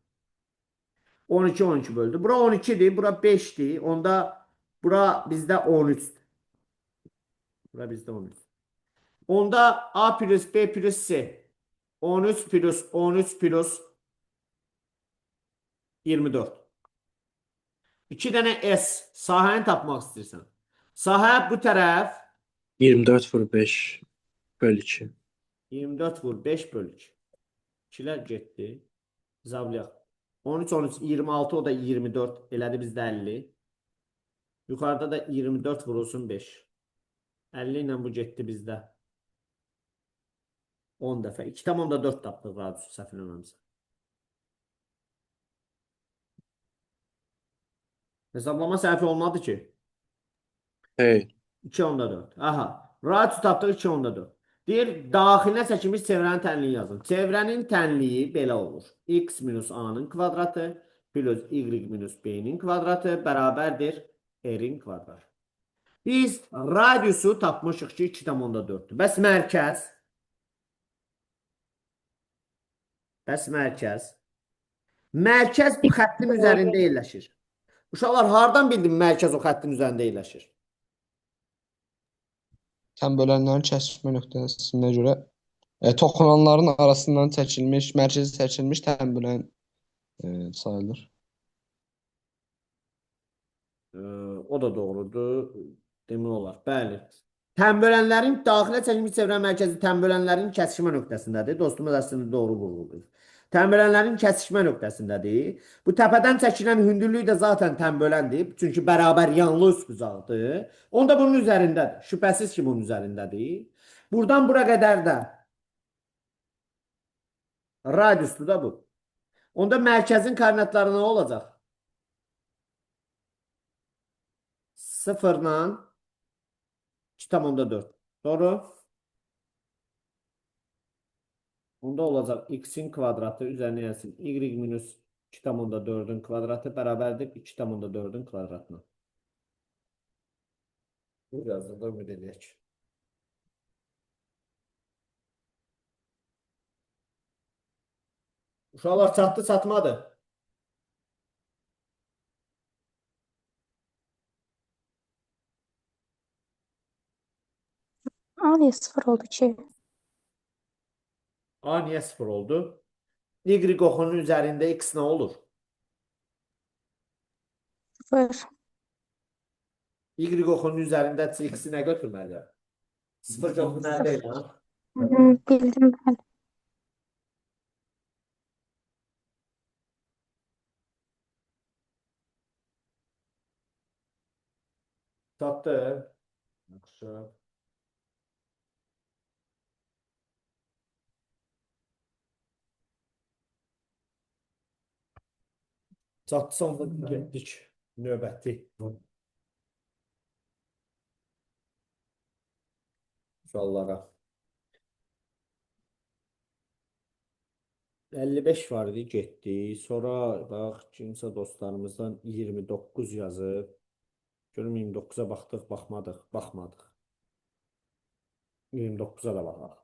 12, 12 böldü. Bura 12'dir. Bura 5'dir. Onda bura bizdə 13'dür. Bura bizdə 13. Onda A plus B plus C. 13 plus 13 plus 24. 2 dənə S. Sahəni tapmaq istəyirsən. Sahə bu tərəf 24 vur 5 böl 2. 24 vur 5 böl 2. 2'lər getdi. Zablayaq. 13, 13, 26, o da 24. Elədi bizdə 50. Yuxarıda da 24 vurulsun 5. 50 ilə bu getdi bizdə. 10 dəfə. 2,4 tapdıq radiusu səhv eləməmsə. Hesablama səhvi olmadı ki. Hey. 2,4. Aha. Radiusu tapdıq 2,4. Deyir, daxilinə çəkilmiş çevrənin tənliyi yazın. Çevrənin tənliyi belə olur. X minus A-nın kvadratı plus Y minus B-nin kvadratı bərabərdir R-in kvadratı. Biz radiusu tapmışıq ki 2,4'dür. Bəs mərkəz? Mərkəz bu xəttin üzərində yerləşir. Uşaqlar, hardan bildin mərkəz o xəttin üzərində yerləşir? Sən bölənlərin kəsişmə nöqtəsinə görə toxunanların arasından çəkilmiş, mərkəzi çəkilmiş tən bölən sayılır. O da doğrudur. Demək olar. Bəli. Tənbölənlərin daxilə çəkilmiş çevrə mərkəzi tənbölənlərin kəsişmə nöqtəsindədir. Dostumuz əslində doğru vurğulayır. Tənbölənlərin kəsişmə nöqtəsindədir. Bu təpədən çəkilən hündürlük də zaten tənböləndir. Çünki bərabər yanlı üçbucaqdır. Onda bunun üzərindədir. Şübhəsiz ki, bunun üzərindədir. Buradan bura qədər də radiusdur da bu. Onda mərkəzin koordinatları nə olacaq? 0 ilə 2,4. Doğru? Onda olacaq x-in kvadratı üzərinə yazsın. Y minus 2,4-ün kvadratı bərabərdir 2,4-ün kvadratına. Bu yazıda ümid edək. Uşaqlar çatdı, çatmadı. A niyə 0 oldu ki? A niyə 0 oldu? Y oxunun üzərində x nə olur? 0. Y oxunun üzərində x-i nə götürməlidir? 0 oxu nədir? Bildim ben. Çatdı. Yaxşı. Çatdı, sonra getdik növbəti suallara. 55 var idi, getdi. Sonra bax, kimsə dostlarımızdan 29 yazıb. Görüm 29-a baxdıq, baxmadıq. 29-a da baxaq.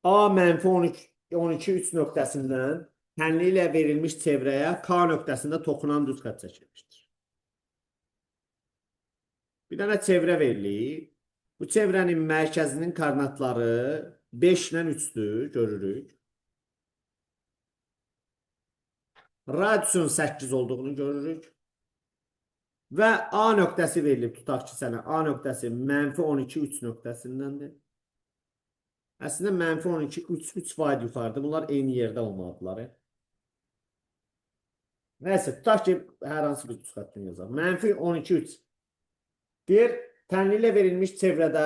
A mənfi 12 3 nöqtəsindən tənli ilə verilmiş çevrəyə K nöqtəsində toxunan düz xətt çəkilmişdir. Bir dənə çevrə verilir. Bu çevrənin mərkəzinin koordinatları 5 ilə 3-dür, görürük. Radiusun 8 olduğunu görürük. Və A nöqtəsi verilib, tutaq ki, sənə A nöqtəsi mənfi 12 3 nöqtəsindəndir. Əslində mənfi 12 3 vaid yuxarıdır. Bunlar eyni yerdə olmalıdırlar. Nəysə, tutaq ki, hər hansı bir düz xəttini yazaq. Mənfi 12 3. Deyir, tənli ilə verilmiş çevrədə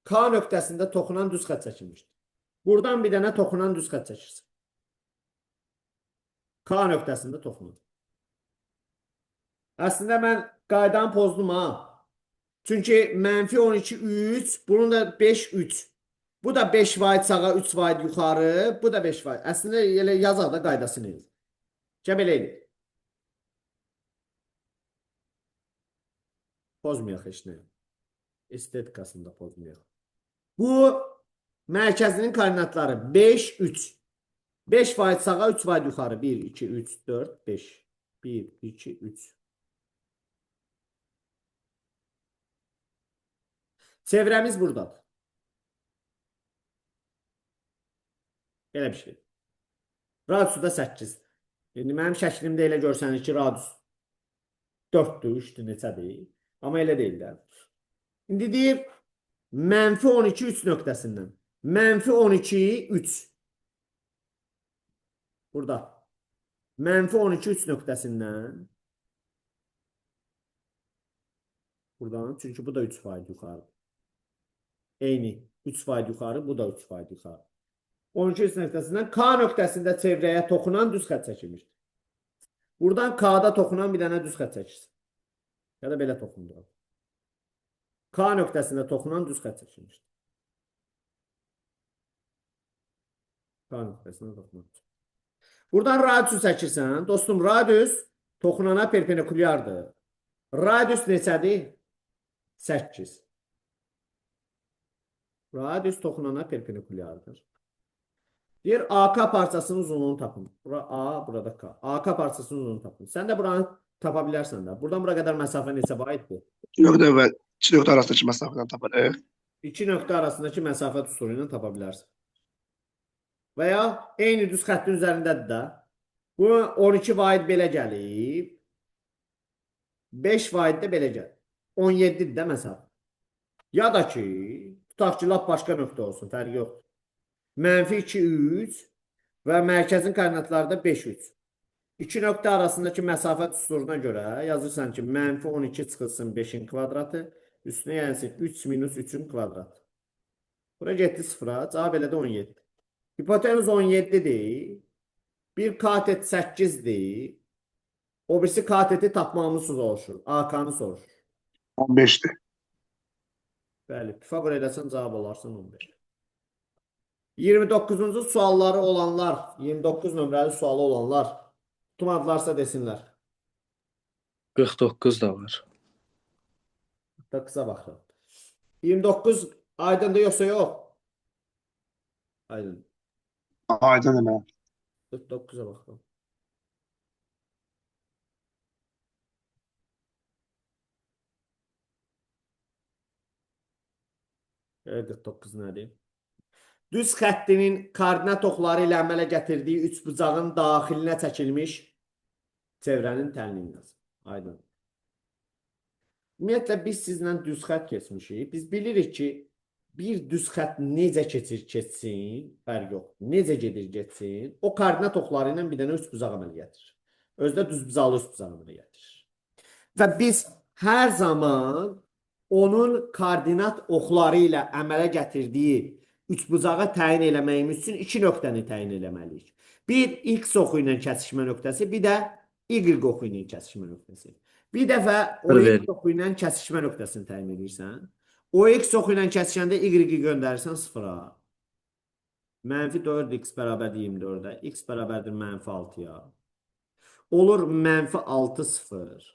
K nöqtəsində toxunan düz xətt çəkilmişdir. Buradan bir dənə toxunan düz xətt çəkirsən. K nöqtəsində toxunur. Əslində mən qaydanı pozdum ha. Çünki mənfi 12 3, bunun da 5 3. Bu da 5 vaid sağa, 3 vaid yuxarı, bu da 5 vaid. Əslində elə yazaq da qaydasını. Gəl belə edin. Pozmayaq heç nə. Estetikasında pozmayaq. Bu mərkəzinin koordinatları 5 3. 5 vaid sağa, 3 vaid yuxarı. 1 2 3 4 5. 1 2 3. Çevrəmiz buradadır. Belə bir şey. Radiusu da 8. İndi mənim şəklimdə elə görsəniz ki, radius 4-dür, 3-dür, neçədir? Amma elə deyil də. İndi deyir, mənfi 12 3 nöqtəsindən. Mənfi 12 3. Burada. Mənfi 12 3 nöqtəsindən. Buradan, çünki bu da 3 vaid yuxarı. Eyni. 3 vaid yuxarı, bu da 3 vaid yuxarı. 12 3 nöqtəsindən K nöqtəsində çevrəyə toxunan düz xətt çəkilmişdir. Buradan K-da toxunan bir dənə düz xətt çəkirsən. Ya da belə toxunduram. K nöqtəsində toxunan düz xətt çəkilmişdir. K nöqtəsində toxunan. Buradan radiusu çəkirsən. Dostum, radius toxunana perpendikulyardır. Radius neçədir? 8. Radius toxunana perpendikulyardır. Deyir, AK parçasının uzunluğunu tapın. Bura A, burada K. AK parçasının uzunluğunu tapın. Sən də buranı tapa bilərsən də. Buradan bura qədər məsafə neçə vaiddir? Nöqtə və 2 nöqtə arasındakı məsafədən tapırıq. 2 nöqtə arasındakı məsafə üsulu ilə tapa bilərsən. Və ya eyni düz xəttin üzərindədir də. Bu 12 vaid belə gəlib. 5 vaid də belə gəlir. 17-dir də məsafə. Ya da ki, tutaq ki, lap başqa nöqtə olsun, fərqi yoxdur. mənfi 2, 3 və mərkəzin koordinatları da 5, 3. İki nöqtə arasındakı məsafə düsturuna görə yazırsan ki, mənfi 12 çıxılsın 5-in kvadratı, üstünə gəlsin 3 minus 3-ün kvadratı. Bura getdi sıfıra, cavab elə də 17. Hipotenuz 17-dir. Bir katet 8-dir. O birisi kateti tapmağımız soruşur. AK-nı soruşur. 15'ti. Bəli, Pifagor eləsən cavab olarsan 15. 29-cu sualları olanlar, 29 nömrəli sualı olanlar tutmadlarsa desinlər. 49 da var. Da kısa baxıram. 29 aydındır yoxsa yox? Aydın. Aydın hemen. 49'a baxıram. Evet, 49 nədir? Düz xəttinin koordinat oxları ilə əmələ gətirdiyi üçbucağın daxilinə çəkilmiş çevrənin tənliyini yazın. Aydın. Ümumiyyətlə, biz sizlə düz xətt keçmişik. Biz bilirik ki, bir düz xətt necə keçir, keçsin, fərq yox. Necə gedir, geçsin, o koordinat oxları ilə bir dənə üçbucaq əmələ gətirir. Özdə düzbucaqlı üçbucaq əmələ gətirir. Və biz hər zaman onun koordinat oxları ilə əmələ gətirdiyi üçbucağı təyin eləməyimiz üçün iki nöqtəni təyin eləməliyik. Bir x oxu ilə kəsişmə nöqtəsi, bir də y oxu ilə kəsişmə nöqtəsi. Bir dəfə o x oxu ilə kəsişmə nöqtəsini təyin edirsən. O x oxu ilə kəsişəndə y-i göndərirsən sıfıra. Mənfi 4x bərabərdir 24-ə. X bərabərdir mənfi 6-ya. Olur mənfi 6, 0.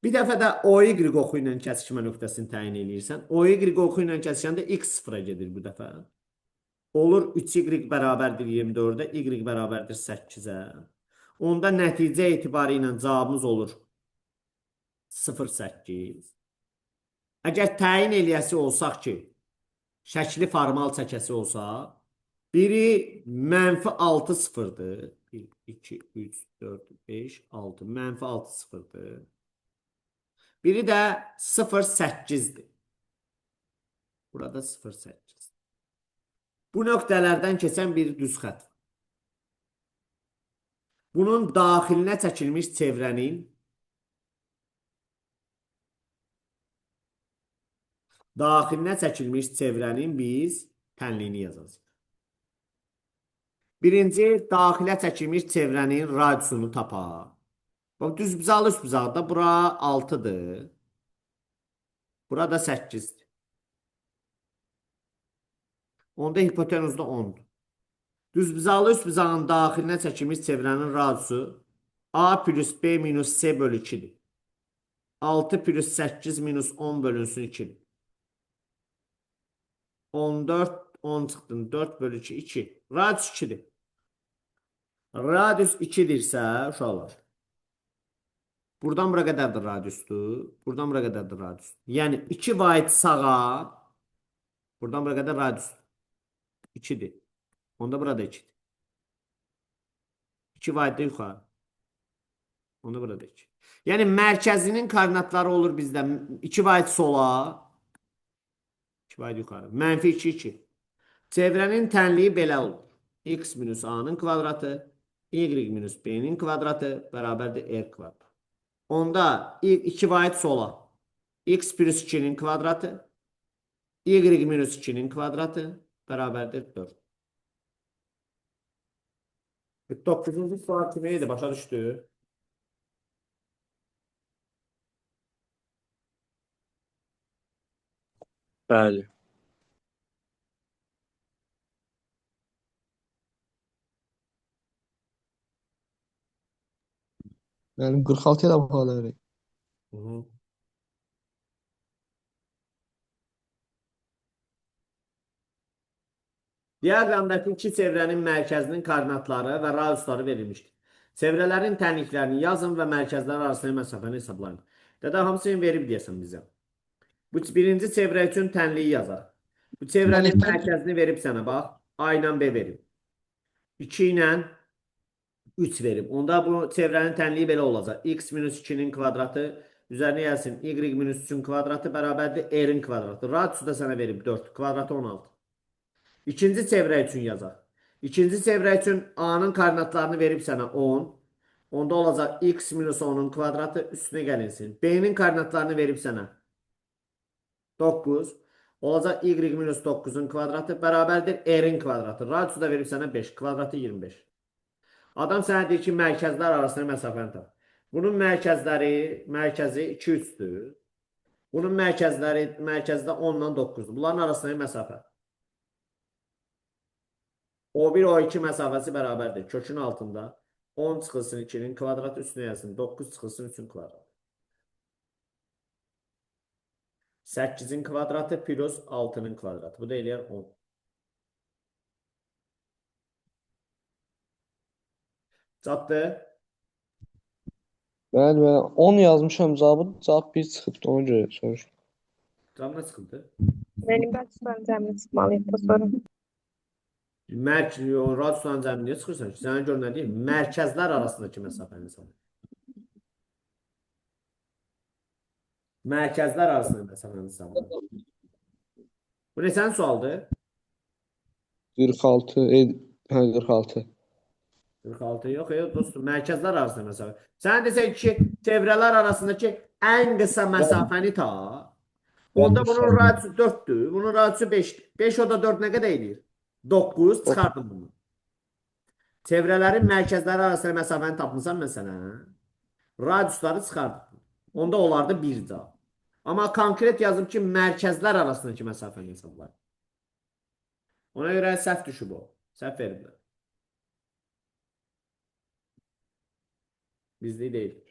Bir dəfə də OY oxu ilə kəsişmə nöqtəsini təyin edirsən. OY oxu ilə kəsişəndə x sıfıra gedir bu dəfə. Olur 3y bərabərdir 24-ə, y bərabərdir 8-ə. Onda nəticə etibarı ilə cavabımız olur 0,8. Əgər təyin eləyəsi olsaq ki, şəkli formal çəkəsi olsa, biri mənfi 6, 0-dır. 1, 2, 3, 4, 5, 6. Mənfi 6, 0-dır. Biri də 0,8-dir. Burada 0,8. Bu nöqtələrdən keçən bir düz xətt. Bunun daxilinə çəkilmiş çevrənin biz tənliyini yazacağıq. Birinci, daxilə çəkilmiş çevrənin radiusunu tapaq. Bax, düzbucaqlı üçbucaqda bura 6-dır. Burada 8-dir. Onda hipotenuzda 10-dur. Düzbucaqlı üçbucağın daxilinə çəkilmiş çevrənin radiusu A plus B minus C bölü 2-dir. 6 plus 8 minus 10 bölünsün 2-dir. 14, 10 çıxdın. 4 bölü 2, 2. Radius 2-dir. Radius 2-dirsə, uşaqlar. Buradan bura qədərdir radiusdur. Buradan bura qədərdir radiusdur. Yəni 2 vaid sağa, buradan bura qədər radiusdur. 2'dir. Onda burada 2'dir. 2 vaiddə yuxarı. Onda burada 2. Yəni mərkəzinin koordinatları olur bizdə 2 vaid sola, 2 vaid yuxarı. Mənfi 2, 2. Çevrənin tənliyi belə olur. X minus A-nın kvadratı, Y minus B-nin kvadratı bərabərdir R kvadratı. Onda 2 vaid sola. X plus 2'nin kvadratı, Y minus 2'nin kvadratı bərabərdir 4. 9-cu sual kimi idi, başa düşdü. Bəli. Yəni 46 ilə baxalarıq. Diaqramdakı iki çevrənin mərkəzinin koordinatları və radiusları verilmişdir. Çevrələrin tənliklərini yazın və mərkəzlər arasında məsafəni hesablayın. Dədə hamısını verib deyəsən bizə. Bu birinci çevrə üçün tənliyi yazar. Bu çevrənin mərkəzini verib sənə bax. A ilə B verib. 2 ilə 3 verib. Onda bu çevrənin tənliyi belə olacaq. X minus 2'nin kvadratı üzərinə gəlsin. Y minus 3'ün kvadratı bərabərdir R-in kvadratı. Radiusu da sənə verib 4. Kvadratı 16. İkinci çevrə üçün yazaq. İkinci çevrə üçün A-nın koordinatlarını verib sənə 10. Onda olacaq x minus 10'un kvadratı üstünə gəlinsin. B-nin koordinatlarını verib sənə 9. Olacaq y minus 9'un kvadratı bərabərdir r-in kvadratı. Radiosu da verib sənə 5. Kvadratı 25. Adam sənə deyir ki, mərkəzlər arasında məsafəni tap. Bunun mərkəzi 2, 3'dür. Bunun mərkəzdə 10 ilə 9'dur. Bunların arasındakı məsafə. O1, O2 məsafəsi bərabərdir. Kökün altında 10 çıxılsın 2'nin kvadratı üstünə yazsın. 9 çıxılsın 3'ün kvadratı. 8'in kvadratı plus 6'nın kvadratı. Bu da eləyər 10. Çatdı. Bəli, bəli. 10 yazmışam cavab 1 çıxıbdı, ona görə soruşdum. Cavab nə çıxıldı? Mənim bacıların cəmini çıxmalıyıq da sonra. Radiosunun cəmini niyə çıxırsan ki? Sənə gör nə deyim? Mərkəzlər arasındakı məsafəni hesabla. Mərkəzlər arasındakı məsafəni hesabla. Bu neçənin sualdır? 46, hə 46. 46 yox, dostum. Mərkəzlər arasında məsafə. Sən desək ki, çevrələr arasındakı ən qısa məsafəni ta. Onda bunun radiosu 4'dür. Bunun radiosu 5'dir. 5 o da 4 nə qədər edir? 9 çıxardım bunu. Çevrələrin mərkəzləri arasında məsafəni tapmısan məsələn. Radiusları çıxardım. Onda olardı 1 cavab. Amma konkret yazım ki, mərkəzlər arasındakı məsafəni hesablayın. Ona görə səhv düşüb o. Səhv veriblər. Bizde değil.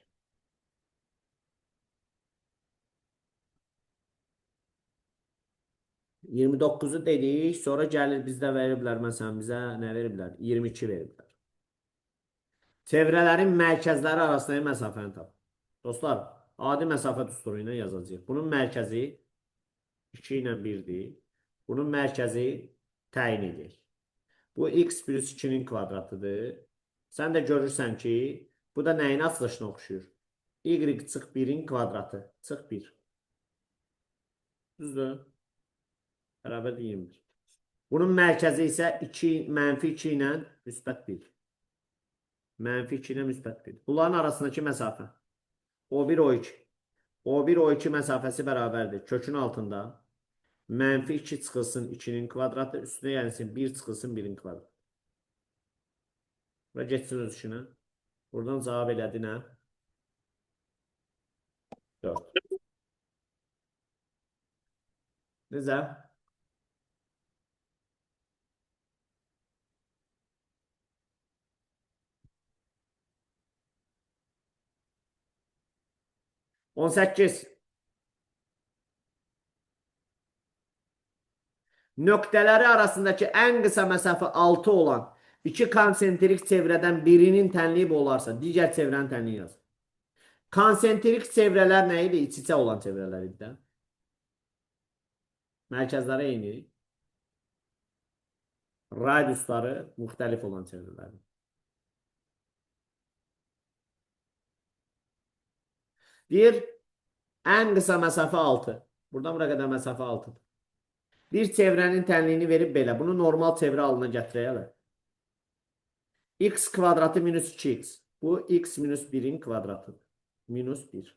%29'u dedik. Sonra gəlir bizdə veriblər. Məsələn, bizə nə veriblər? 22 veriblər. Çevrələrin mərkəzləri arasındakı məsafəni tap. Dostlar, adi məsafə düsturu ilə yazacağıq. Bunun mərkəzi 2 ilə 1'dir. Bunun mərkəzi təyin edir. Bu x plus 2'nin kvadratıdır. Sən də görürsən ki, bu da nəyin açılışına oxşuyur? Y çıx 1'in kvadratı. Çıx 1. Düzdür? Bərabərdir 21. Bunun mərkəzi isə mənfi 2 ilə müsbət 1. Mənfi 2 ilə müsbət 1. Bunların arasındakı məsafə. O1, O2. O1, O2 məsafəsi bərabərdir. Kökün altında mənfi 2 çıxılsın 2'nin kvadratı. Üstünə gəlsin 1 çıxılsın 1'in kvadratı. Və geçsin öz işinə. Buradan cavab elədi nə? 4. Necə? On səkkiz. Nöqtələri arasındakı ən qısa məsafə 6 olan iki konsentrik çevrədən birinin tənliyib olarsa, digər çevrənin tənliyi yaz. Konsentrik çevrələr nə idi? İç-içə olan çevrələr idi də. Mərkəzləri eyni. Radiusları müxtəlif olan çevrələr. Bir, ən qısa məsafə 6. Buradan bura qədər məsafə 6'dır. Bir çevrənin tənliyini verib belə. Bunu normal çevrə halına gətirəyələr. X kvadratı minus 2x. Bu x minus 1'in kvadratıdır. Minus 1.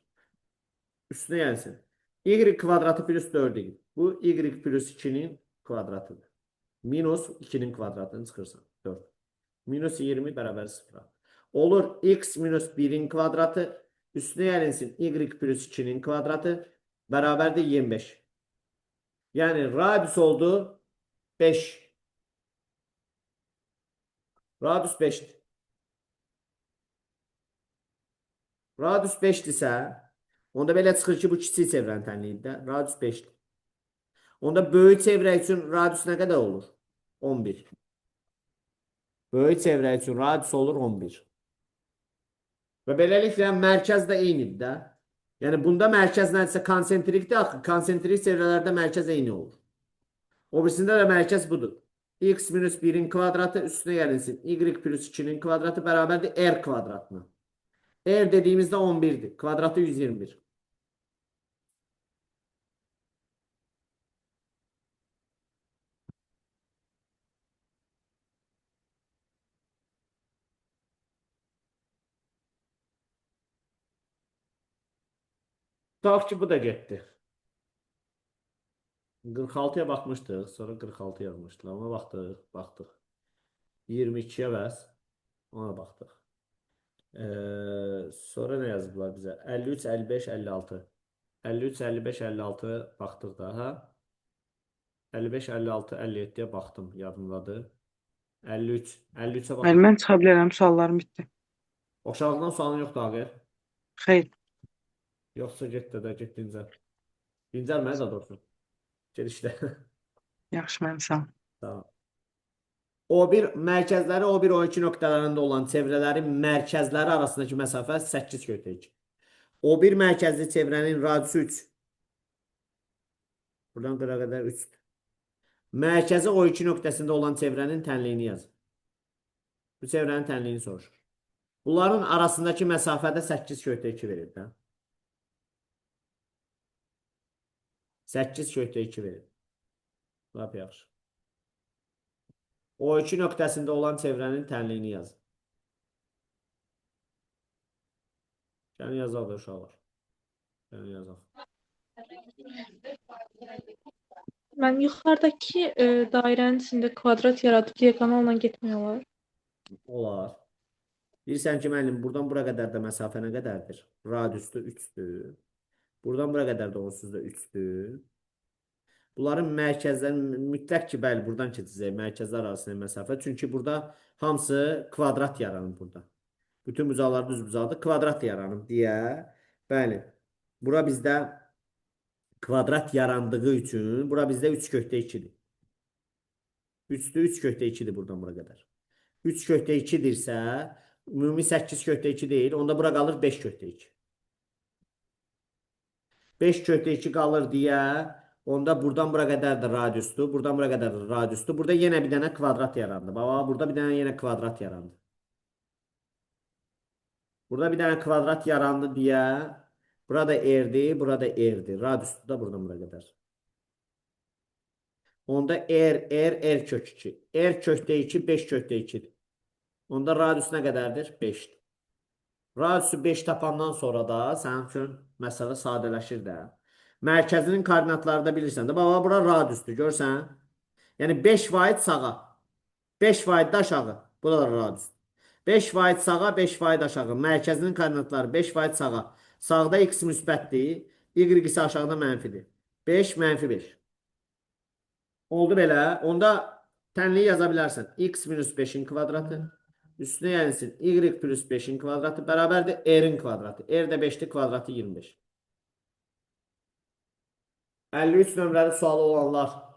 Üstünə gəlsin. Y kvadratı plus 4'dir. Bu y plus 2'nin kvadratıdır. Minus 2'nin kvadratını çıxırsan. 4. Minus 20 bərabər 0. Olur x minus 1'in kvadratı. Üstünə gəlinsin y plus 2'nin kvadratı. Bərabərdir 25. Yəni radius oldu 5. Radius 5'dir. Radius 5'dirsə, onda belə çıxır ki, bu kiçik çevrənin tənliyidir. Radius 5'dir. Onda böyük çevrə üçün radius nə qədər olur? 11. Böyük çevrə üçün radius olur 11. Və beləliklə mərkəz də eynidir də. Yəni bunda mərkəz nədirsə konsentrikdir, axı konsentrik çevrələrdə mərkəz eyni olur. O birisində də mərkəz budur. X minus 1'in kvadratı üstünə gəlinsin. Y plus 2'nin kvadratı bərabərdir R kvadratına. R dediyimizdə 11'dir. Kvadratı 121. Tutaq ki, bu da getdi. 46-ya baxmışdıq, sonra 46 yazmışdılar. Ona baxdıq. 22-yə bəs, ona baxdıq. Sonra nə yazıblar bizə? 53, 55, 56. 53, 55, 56 baxdıq da, hə? 55, 56, 57-yə baxdım, yadımdadır. 53, 53-ə baxdım. Müəllim, mən çıxa bilərəm, suallarım bitdi. Oxşarlıqdan sualın yoxdur, Ağır. Xeyr. Yoxsa get get dincəl. Dincəlmə də doğrusu. Get işlə. Yaxşı, müəllim, sağ ol. Tamam. O1 mərkəzləri O1 O2 nöqtələrində olan çevrələrin mərkəzləri arasındakı məsafə 8/2. O1 mərkəzli çevrənin radiusu 3. Buradan qıra qədər 3. Mərkəzi O2 nöqtəsində olan çevrənin tənliyini yazın. Bu çevrənin tənliyini soruşur. Bunların arasındakı məsafədə 8/2 verir də. 8/2 verir. Lap yaxşı. O2 nöqtəsində olan çevrənin tənliyini yazın. Gəlin yazaq da uşaqlar. Gəlin yazaq. Mən yuxarıdakı dairənin içində kvadrat yaradıb diaqonalla getmək olar. Olar. Bilirsən ki, müəllim, buradan bura qədər də məsafə nə qədərdir? Radiusda 3-dür. Buradan bura qədər də onsuz da 3-dür. Bunların mərkəzləri mütləq ki, bəli, buradan keçəcək mərkəzlər arasında məsafə. Çünki burada hamısı kvadrat yaranır burada. Bütün bucaqlar düz bucaqdır, kvadrat yaranır deyə. Bəli, bura bizdə kvadrat yarandığı üçün bura bizdə 3/2-dir. 3-dür, 3/2-dir buradan bura qədər. 3/2-dirsə, ümumi 8/2 deyil, onda bura qalır 5/2. 5/2 qalır deyə, onda buradan bura qədər də radiusdur, buradan bura qədər də radiusdur. Burada yenə bir dənə kvadrat yarandı. Baba, burada bir dənə yenə kvadrat yarandı. Burada bir dənə kvadrat yarandı deyə, burada R-dir, burada R-dir. Radiusdur da buradan bura qədər. Onda R kök 2. R kökdə 2, 5/2-dir. Onda radius nə qədərdir? 5-dir. Radiusu 5 tapandan sonra da sənin üçün məsələ sadələşir də. Mərkəzinin koordinatları da bilirsən də. Baba, bura radiusdur, görsən? Yəni 5 sağa, 5 da aşağı. Bu da radius. 5 sağa, 5 aşağı. Mərkəzinin koordinatları 5 sağa. Sağda x müsbətdir, y isə aşağıda mənfidir. 5 -5. Oldu belə. Onda tənliyi yaza bilərsən. X minus 5-in kvadratı. Üstünə yenilsin. Y plus 5-in kvadratı bərabərdir R-in kvadratı. R də 5-dir, kvadratı 25. 53 nömrəli sualı olanlar.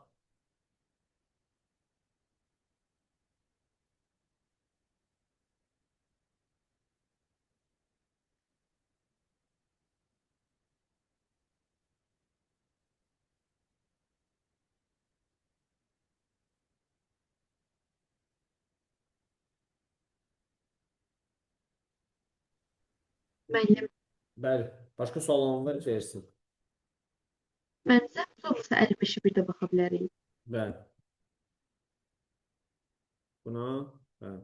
Müəllim, Bəli. Başqa sual olanlar versin. mən zəhmət olursa 55-i bir də baxa bilərik. Bəli. Buna, bəli.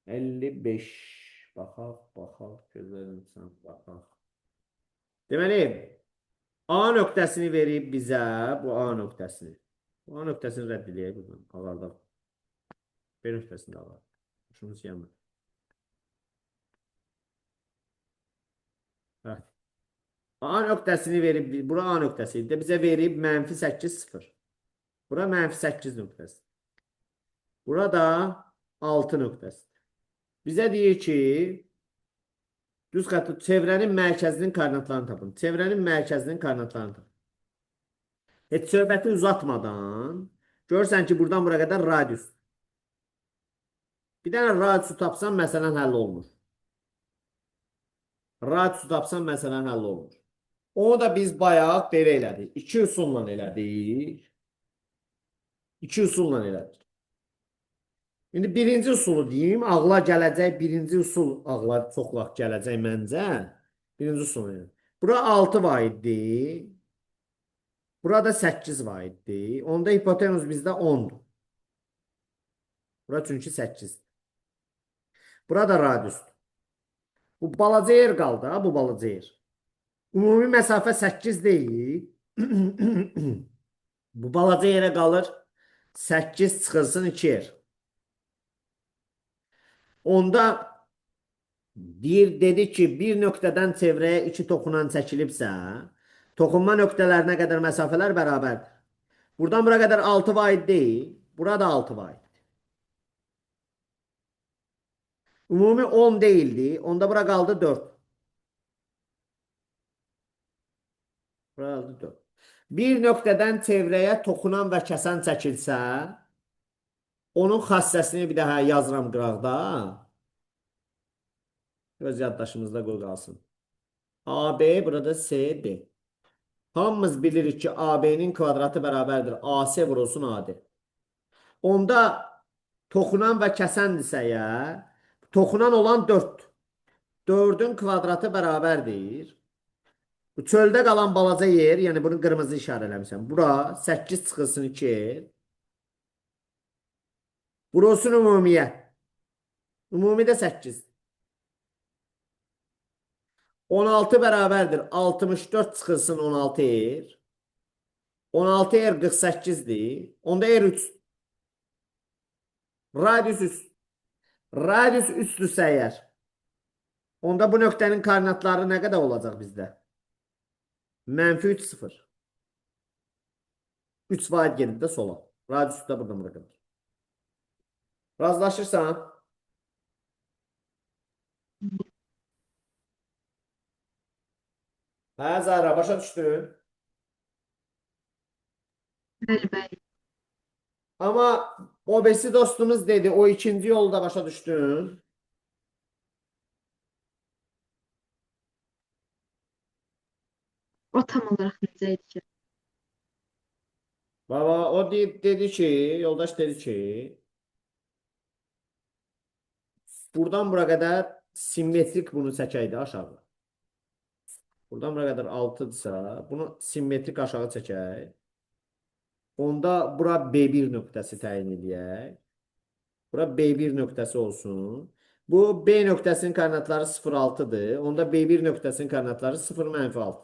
%55. Baxaq, gözlərimsən, baxaq. Deməli, A nöqtəsini verib bizə, bu A nöqtəsini. Bu A nöqtəsini rədd eləyək buradan, ağardaq. B nöqtəsini də ağardaq. Şunu siyəmə. Hə. A nöqtəsini verib, bura A nöqtəsi idi. Bizə verib -8, 0. Bura -8 nöqtəsi. Burada 6 nöqtəsi. Bizə deyir ki, düz xətti çevrənin mərkəzinin koordinatlarını tapın. Çevrənin mərkəzinin koordinatlarını tapın. Heç söhbəti uzatmadan görürsən ki, buradan bura qədər radius. Bir dənə radiusu tapsan, məsələn həll olmur. Radiusu tapsan, məsələn həll olmur. Onu da biz bayaq belə elədik. İki üsulla elədik. İki üsulla elədik. İndi birinci usulu deyim, ağla gələcək, birinci usul ağla çox vaxt gələcək məncə. Birinci usulu yəni. Bura 6 var idi. Burada 8 var idi. Onda hipotenuz bizdə 10'dur. Bura çünki 8. Burada radiusdur. Bu balaca yer qaldı ha, bu balaca yer. Ümumi məsafə 8 deyil. Bu balaca yerə qalır 8 çıxılsın 2 yer. Onda dedi ki, bir nöqtədən çevrəyə 2 toxunan çəkilibsə, toxunma nöqtələrinə qədər məsafələr bərabərdir. Buradan bura qədər 6 vaid deyil, burada 6 vaid. Ümumi 10 değildi, onda bura qaldı 4. Bura qaldı 4. Bir nöqtədən çevrəyə toxunan və kəsən çəkilsə, onun xassəsini bir daha yazıram qıraqda. Göz yaddaşımızda qoy qalsın. AB, burada CD. Hamımız bilirik ki, AB'nin kvadratı bərabərdir. AC vurulsun AD. Onda toxunan və kəsəndirsə ya, toxunan olan 4. 4'ün kvadratı bərabərdir. Bu çöldə qalan balaca yer, yəni bunu qırmızı işarələmişəm. Bura 8 çıxılsın 2. Burası ümumiyə. Ümumi də 8. 16 bərabərdir. 64 çıxılsın 16 yer. 16 yer 48'dir. Onda yer 3. Radius 3. Radius 3'dürsə əgər, onda bu nöqtənin koordinatları nə qədər olacaq bizdə? Mənfi 3, 0. 3 vaid gedib də sola. Radius da buradan bura qədər. Razılaşırsan? Hə, Zara, başa düşdün? Bəli, bəli. Ama o besi dostumuz dedi, o ikinci yolda başa düşdün. O tam olaraq necə idi ki? Baba, o dedi ki, yoldaş dedi ki, buradan bura qədər simmetrik bunu çəkəydi aşağı. Buradan bura qədər 6'dırsa, bunu simmetrik aşağı çəkək. Onda bura B1 nöqtəsi təyin edək. Bura B1 nöqtəsi olsun. Bu B nöqtəsinin koordinatları 0,6'dır. Onda B1 nöqtəsinin koordinatları 0-6.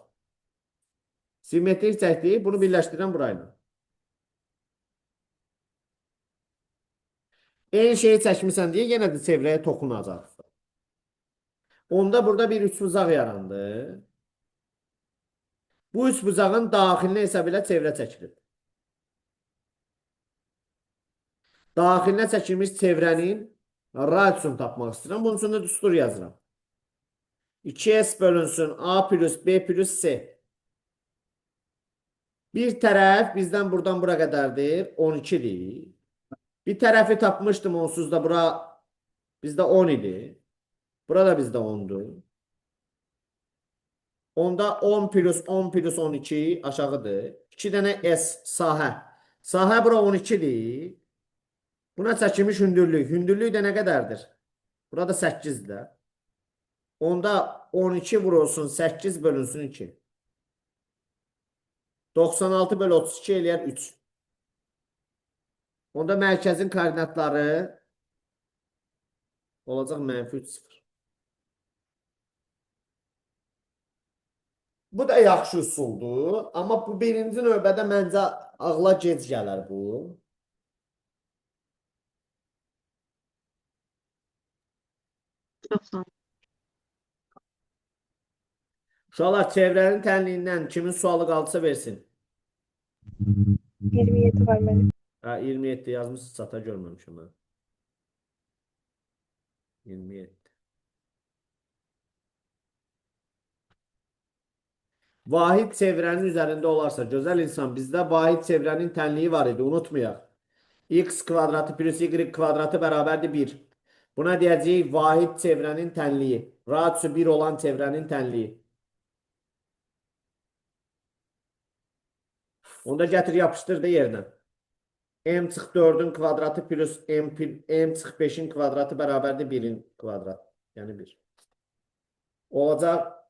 Simmetrik çəkdik. Bunu birləşdirən burayla. Eyni şeyi çəkmirsən deyə yenə də çevrəyə toxunacaq. Onda burada bir üçbucaq yarandı. Bu üçbucağın daxilinə hesab ilə çevrə çəkilir. Daxilinə çəkilmiş çevrənin radiusunu tapmaq istəyirəm. Bunun üçün də düstur yazıram. 2S bölünsün A plus B plus C. Bir tərəf bizdən buradan bura qədərdir. 12'dir. Bir tərəfi tapmışdım onsuz da bura bizdə 10 idi. Burada bizdə 10'dur. Onda 10 plus 10 plus 12 aşağıdır. 2 dənə S sahə. Sahə bura 12'dir. Buna çəkilmiş hündürlük. Hündürlük də nə qədərdir? Burada 8'dir. Onda 12 vurulsun 8 bölünsün 2. 96 bölü 32 eləyər 3. Onda mərkəzin koordinatları olacaq mənfi 3, 0. Bu da yaxşı üsuldur. Amma bu birinci növbədə məncə ağla gec gələr bu. Çox sağ ol. Uşaqlar çevrənin tənliyindən kimin sualı qaldısa versin. 27 var mənim. Hə, 27 yazmışsınız, çata görməmişim mən. 27. Vahid çevrənin üzərində olarsa, gözəl insan, bizdə vahid çevrənin tənliyi var idi, unutmayaq. X kvadratı plus Y kvadratı bərabərdir 1. Buna deyəcəyik vahid çevrənin tənliyi. Radiusu 1 olan çevrənin tənliyi. Onda gətir yapışdır da yerinə. M çıx 4'ün kvadratı plus M çıx 5'in kvadratı bərabərdir 1'in kvadratı. Yəni 1. Olacaq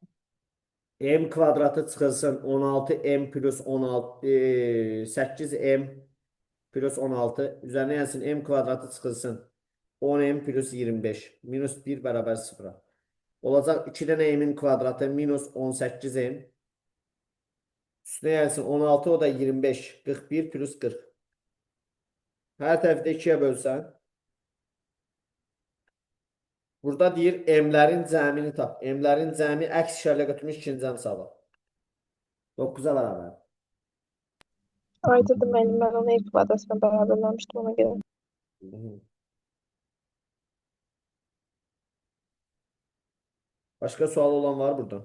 M kvadratı çıxılsın 16M plus 16 8M plus 16 üzərinə yazsın M kvadratı çıxılsın 10m plus 25. Minus 1 bərabər 0. Olacaq 2-dən m'in kvadratı minus 18m. Üstünə gəlsin 16, o da 25. 41 plus 40. Hər tərəfdə 2-yə bölsən. Burada deyir m'lərin cəmini tap. M'lərin cəmi əks işarələ götürmüş ikinci əmsalı. 9-a bərabər. Aydındır müəllim, mən onu ilk vadasına bərabərləmişdim ona görə. Başqa sual olan var burada?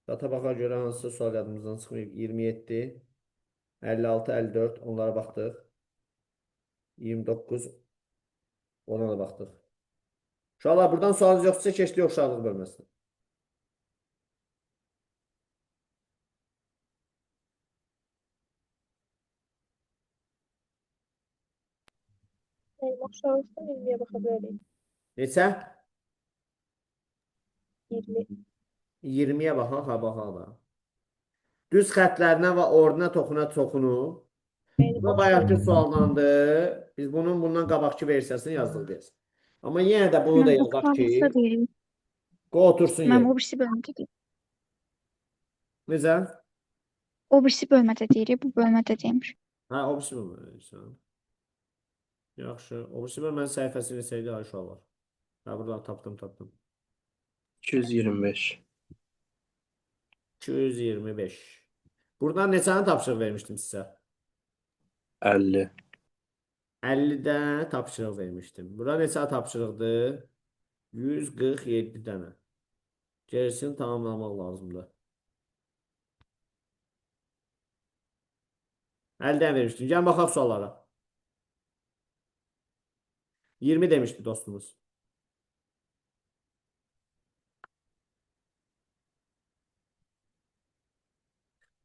Databaxa görə hansısa sual yadımızdan çıxmayıb. 27, 56, 54 onlara baxdıq. 29 ona da baxdıq. Uşaqlar buradan sualınız yoxsa keçdik oxşarlıq bölməsinə. Müəllim, oxşarlıqdan 20-yə baxa bilərik. Neçə? 20. 20-yə baxaq, ha baxaq da. Düz xətlərinə və orduna toxunu. Bu bayaqki sualdandır. Biz bundan qabaqki versiyasını yazdıq biz. Amma yenə də bunu da yazaq ki, qoy otursun Mən yer. o birisi bölmədə deyim. Necə? O birisi bölmədə deyirik, bu bölmədə deyilmiş. Ha, o birisi bölmə. Yaxşı. O birisi bölmənin səhifəsini neçəydi uşaqlar? Ha, buradan tapdım. 225. 225. Buradan neçəni tapşırıq vermişdim sizə? 50. 50-dən tapşırıq vermişdim. Bura neçə tapşırıqdır? 147 dənə. Gerisini tamamlamaq lazımdır. 50 dənə vermişdim. Gəlin baxaq suallara. 20 demişdi dostumuz.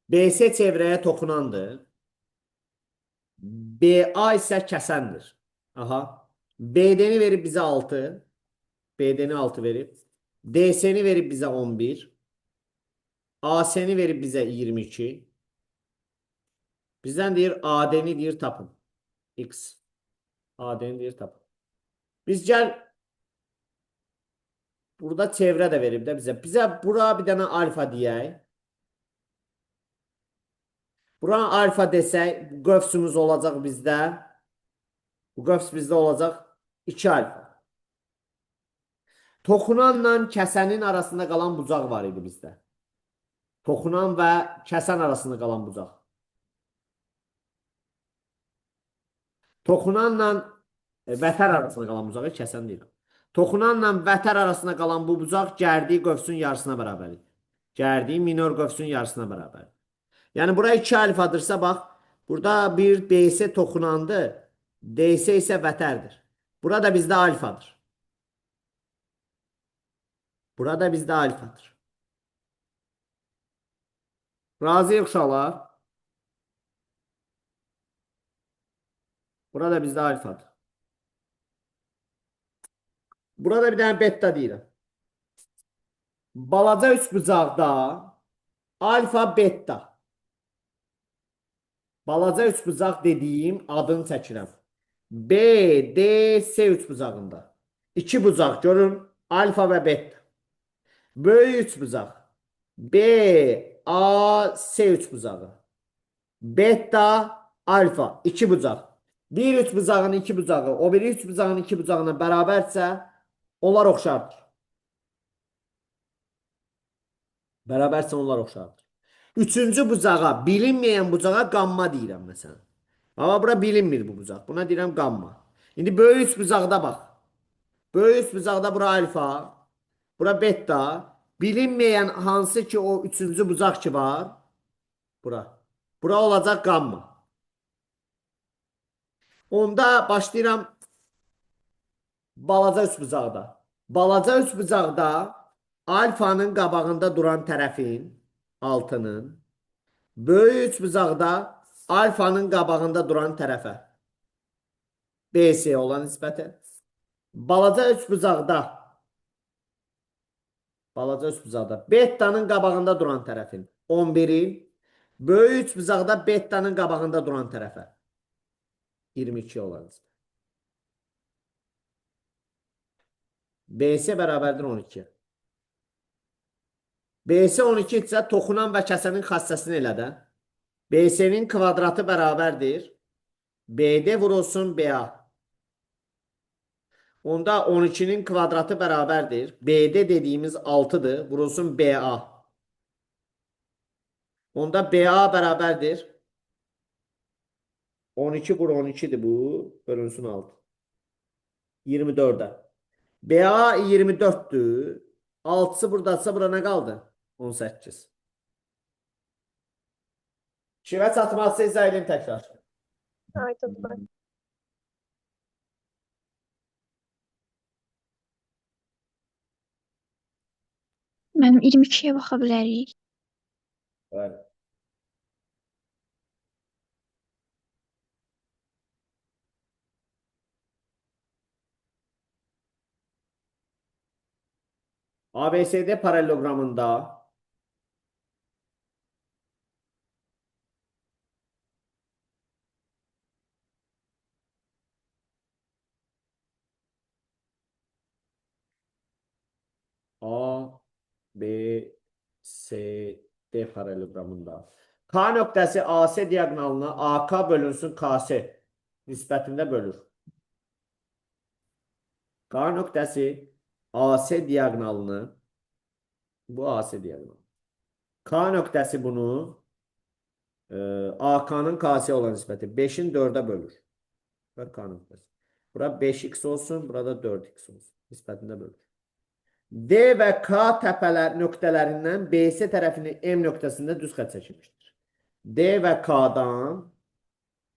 BS çevrəyə toxunandır. BA isə kəsəndir. Aha. BD-ni verib bizə 6. BD-ni 6 verib. DC-ni verib bizə 11. AC-ni verib bizə 22. Bizdən deyir AD-ni deyir tapın. X. AD-ni deyir tapın. Biz gəl burada çevrə də verib də bizə. Bizə bura bir dənə alfa deyək. Bura alfa desək, bu qövsümüz olacaq bizdə. Bu qövs bizdə olacaq 2 alfa. Toxunanla kəsənin arasında qalan bucaq var idi bizdə. Toxunan və kəsən arasında qalan bucaq. Toxunanla vətər arasında qalan bucağı kəsən deyil. Toxunanla vətər arasında qalan bu bucaq gərdiyi qövsün yarısına bərabərdir. Gərdiyi minor qövsün yarısına bərabərdir. Yəni bura 2 alfadırsa bax, burada bir BS toxunandır, DS isə vətərdir. Burada bizdə alfadır. Burada bizdə alfadır. Razıyıq uşaqlar. Burada bizdə alfadır. Burada bir dənə beta deyirəm. Balaca üçbucaqda alfa beta. Balaca üçbucaq dediyim adını çəkirəm. B, D, S üçbucağında. 2 bucaq görün. Alfa və beta. Böyük üçbucaq. B, A, S üçbucağı. Beta, alfa. 2 bucaq. Bir üçbucağın 2 bucağı, o biri üçbucağın 2 bucağına bərabərsə, onlar oxşardır. Bərabərsə onlar oxşardır. Üçüncü bucağa, bilinməyən bucağa qamma deyirəm məsələn. Amma bura bilinmir bu bucaq. Buna deyirəm qamma. İndi böyük bucaqda bax. Böyük bucaqda bura alfa, bura beta. Bilinməyən hansı ki o üçüncü bucaq ki var? Bura. Bura olacaq qamma. Onda başlayıram balaca üçbucaqda. Balaca üçbucaqda alfanın qabağında duran tərəfin 6-nın, böyük üçbucaqda alfanın qabağında duran tərəfə BS olan nisbətə, balaca üçbucaqda betanın qabağında duran tərəfin 11-in böyük üçbucaqda betanın qabağında duran tərəfə 22 olarız. BS bərabərdir 12. BS 12 isə toxunan və kəsənin xassəsini elə də. BS-nin kvadratı bərabərdir. BD vurulsun BA. Onda 12-nin kvadratı bərabərdir. BD dediyimiz 6-dır. Vurulsun BA. Onda BA bərabərdir. 12 vur 12'dir bu. Bölünsün 6. 24'ə. BA 24'dür. 6'sı buradadsa bura nə qaldı? 18. Şivə çatması izah edin təkrar. Aydındır. Mənim 22-yə baxa bilərik. Bəli. ABCD paralelogramında A, B, C, D paralelogramında K nöqtəsi AC diaqonalına AK bölünsün KS nisbətində bölür. K nöqtəsi AC diaqonalını bu AC diaqonalı. K nöqtəsi bunu AK'nın KS olan nisbəti 5'in 4'ə bölür. Bak K nöqtəsi. Bura 5x olsun, burada 4x olsun. Nisbətində bölür. D və K təpələr nöqtələrindən BC tərəfini M nöqtəsində düz xətt çəkilmişdir. D və K'dan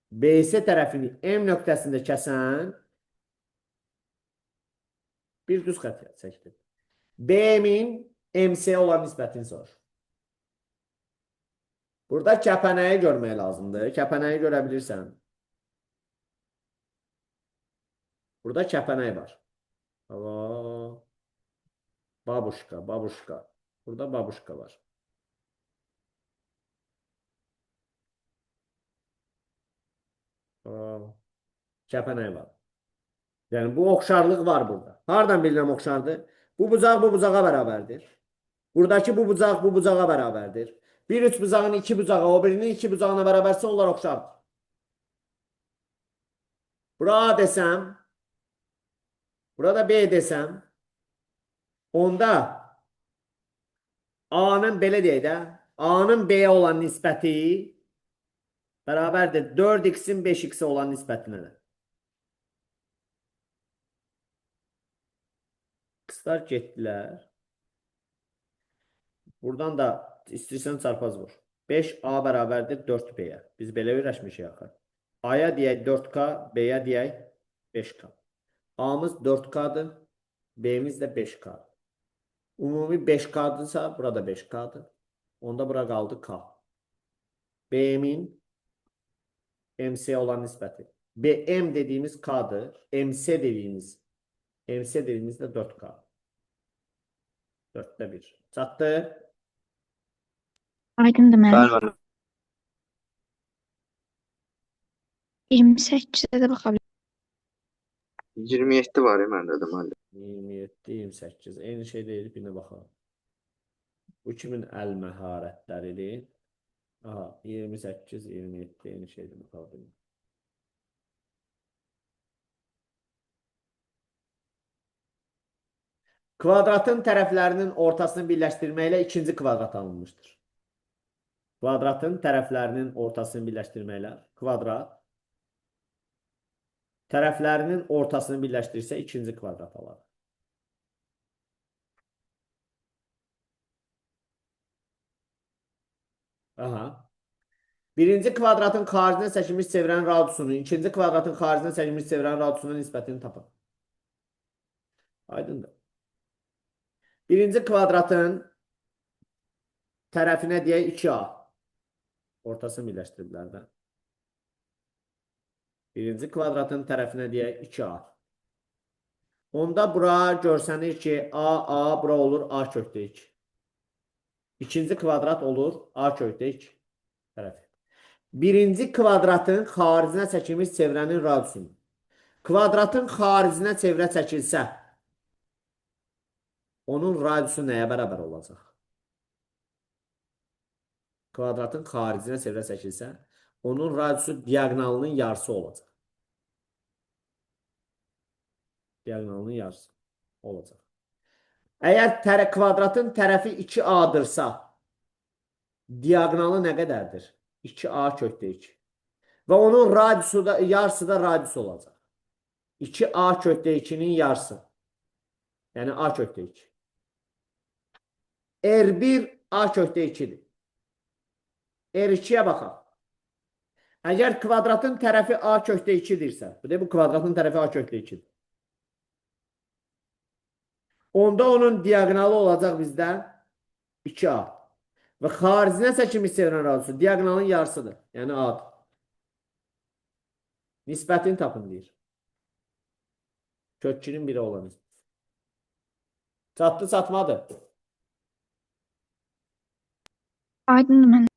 BC tərəfini M nöqtəsində kəsən bir düz xətt çəkdir. BM-in MC olan nisbətini sorur. Burada kəpənəyi görmək lazımdır. Kəpənəyi görə bilirsən. Burada kəpənək var. Babuşka, babuşka. Burada babuşka var. Kəpənək var. Yəni bu oxşarlıq var burada. Hardan bilirəm oxşardır? Bu bucaq bu bucağa bərabərdir. Buradakı bu bucaq bu bucağa bərabərdir. Bir üç bucağın iki bucağı o birinin iki bucağına bərabərsə onlar oxşardır. Bura A desəm, burada B desəm, onda A'nın belə deyək də, A'nın B'yə olan nisbəti bərabərdir 4x'in 5x'e olan nisbətinə də. X'lar getdilər. Buradan da istəyirsən çarpaz vur. 5A bərabərdir 4B'yə. Biz belə öyrəşmişik axı. A'ya deyək 4K, B'yə deyək 5K. A'mız 4K'dır, B'miz də 5K. Ümumi 5K'dırsa burada 5K'dır. Onda bura qaldı K. B'min MC olan nisbəti. BM dediyimiz K'dır. MC dediğimiz de 4K. 4'te 1. Çatdı. Aydındır mənim. Bəli. 28-ə də baxa bilərik. 27 var ya məndə də müəllim. 27, 28. Eyni şey deyil. Birine bakalım. Bu kimin əl məharətləridir? Aha, 28, 27. Eyni şeydir. Bakalım. Kvadratın tərəflərinin ortasını birləşdirməklə ikinci kvadrat alınmışdır. Kvadratın tərəflərinin ortasını birləşdirməklə kvadrat tərəflərinin ortasını birləşdirsə ikinci kvadrat alar. Aha. Birinci kvadratın xaricinə çəkilmiş çevrənin radiusunun ikinci kvadratın xaricinə çəkilmiş çevrənin radiusunun nisbətini tapın. Aydındır. Birinci kvadratın tərəfinə deyək 2A. Ortasını birləşdiriblər də. Birinci kvadratın tərəfinə deyək 2A. Onda bura görsənir ki, A bura olur A kökdə 2. İkinci kvadrat olur A kökdə 2 tərəfi. Birinci kvadratın xaricinə çəkilmiş çevrənin radiusudur. Kvadratın xaricinə çevrə çəkilsə, onun radiusu nəyə bərabər olacaq? Kvadratın xaricinə çevrə çəkilsə, onun radiusu diaqonalının yarısı olacaq. Diaqonalının yarısı olacaq. Əgər kvadratın tərəfi 2A-dırsa, diaqonalı nə qədərdir? 2A kökdə 2. Və onun radiusu da, yarısı da radius olacaq. 2A kökdə 2-nin yarısı. Yəni A kökdə 2. R1 A kökdə 2-dir. R2-yə baxaq. Əgər kvadratın tərəfi A kökdə 2-dirsə, bu kvadratın tərəfi A kökdə 2-dir. Onda onun diaqonalı olacaq bizdə 2A. Və xaricinə çəkilmiş çevrənin radiusu diaqonalın yarısıdır. Yəni A-dır. Nisbətini tapın deyir. Kök 2-nin 1-i olan nisbət. Çatdı, çatmadı. Aydındır mən.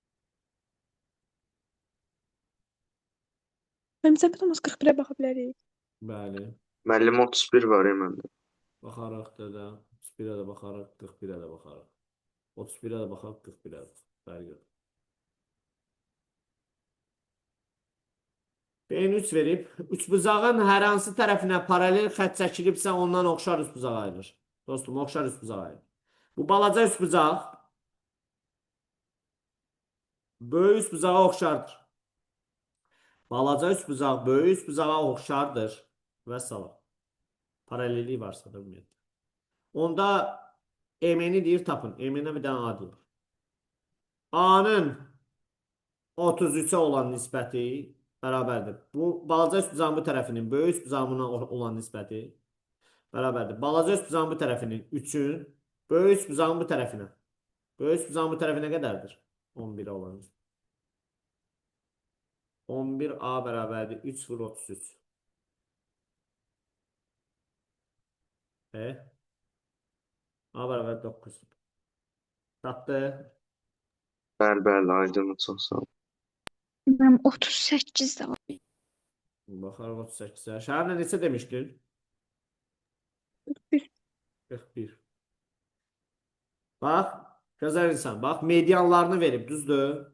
Mənim zəhmət olmaz 41-ə baxa bilərik. Bəli. Müəllim 31 var ya məndə. Baxaraq da 31-ə də baxaraq, 41-ə də baxaraq. 31-ə də baxaraq, 41-ə də baxaraq. Fərq yox. Beyin 3 verib. Üçbucağın hər hansı tərəfinə paralel xətt çəkilibsə ondan oxşar üçbucaq ayrılır. Dostum, oxşar üçbucaq ayrılır. Bu balaca üçbucaq böyük üçbucağa oxşardır. Balaca üçbucaq böyük üçbucağa oxşardır. Və salam. Paralelliyi varsa da ümumiyyətlə. Onda MN-i deyir tapın. MN-ə bir dənə A deyir. A-nın 33-ə olan nisbəti bərabərdir. Bu balaca üçbucağın bu tərəfinin böyük üçbucağına olan nisbəti bərabərdir. Balaca üçbucağın bu tərəfinin 3-ün böyük üçbucağın bu tərəfinə. Böyük üçbucağın bu tərəfinə qədərdir? 11-ə olan. 11A bərabərdir 3 vur 33. A bərabər 9. Tapdı. Bəli, aydın, çox sağ ol. Mənim 38 də var. Baxarıq 38-ə. Şəhərlə neçə demişdin? 41. 41. Bax, gözəl insan. Bax, medianlarını verib, düzdür?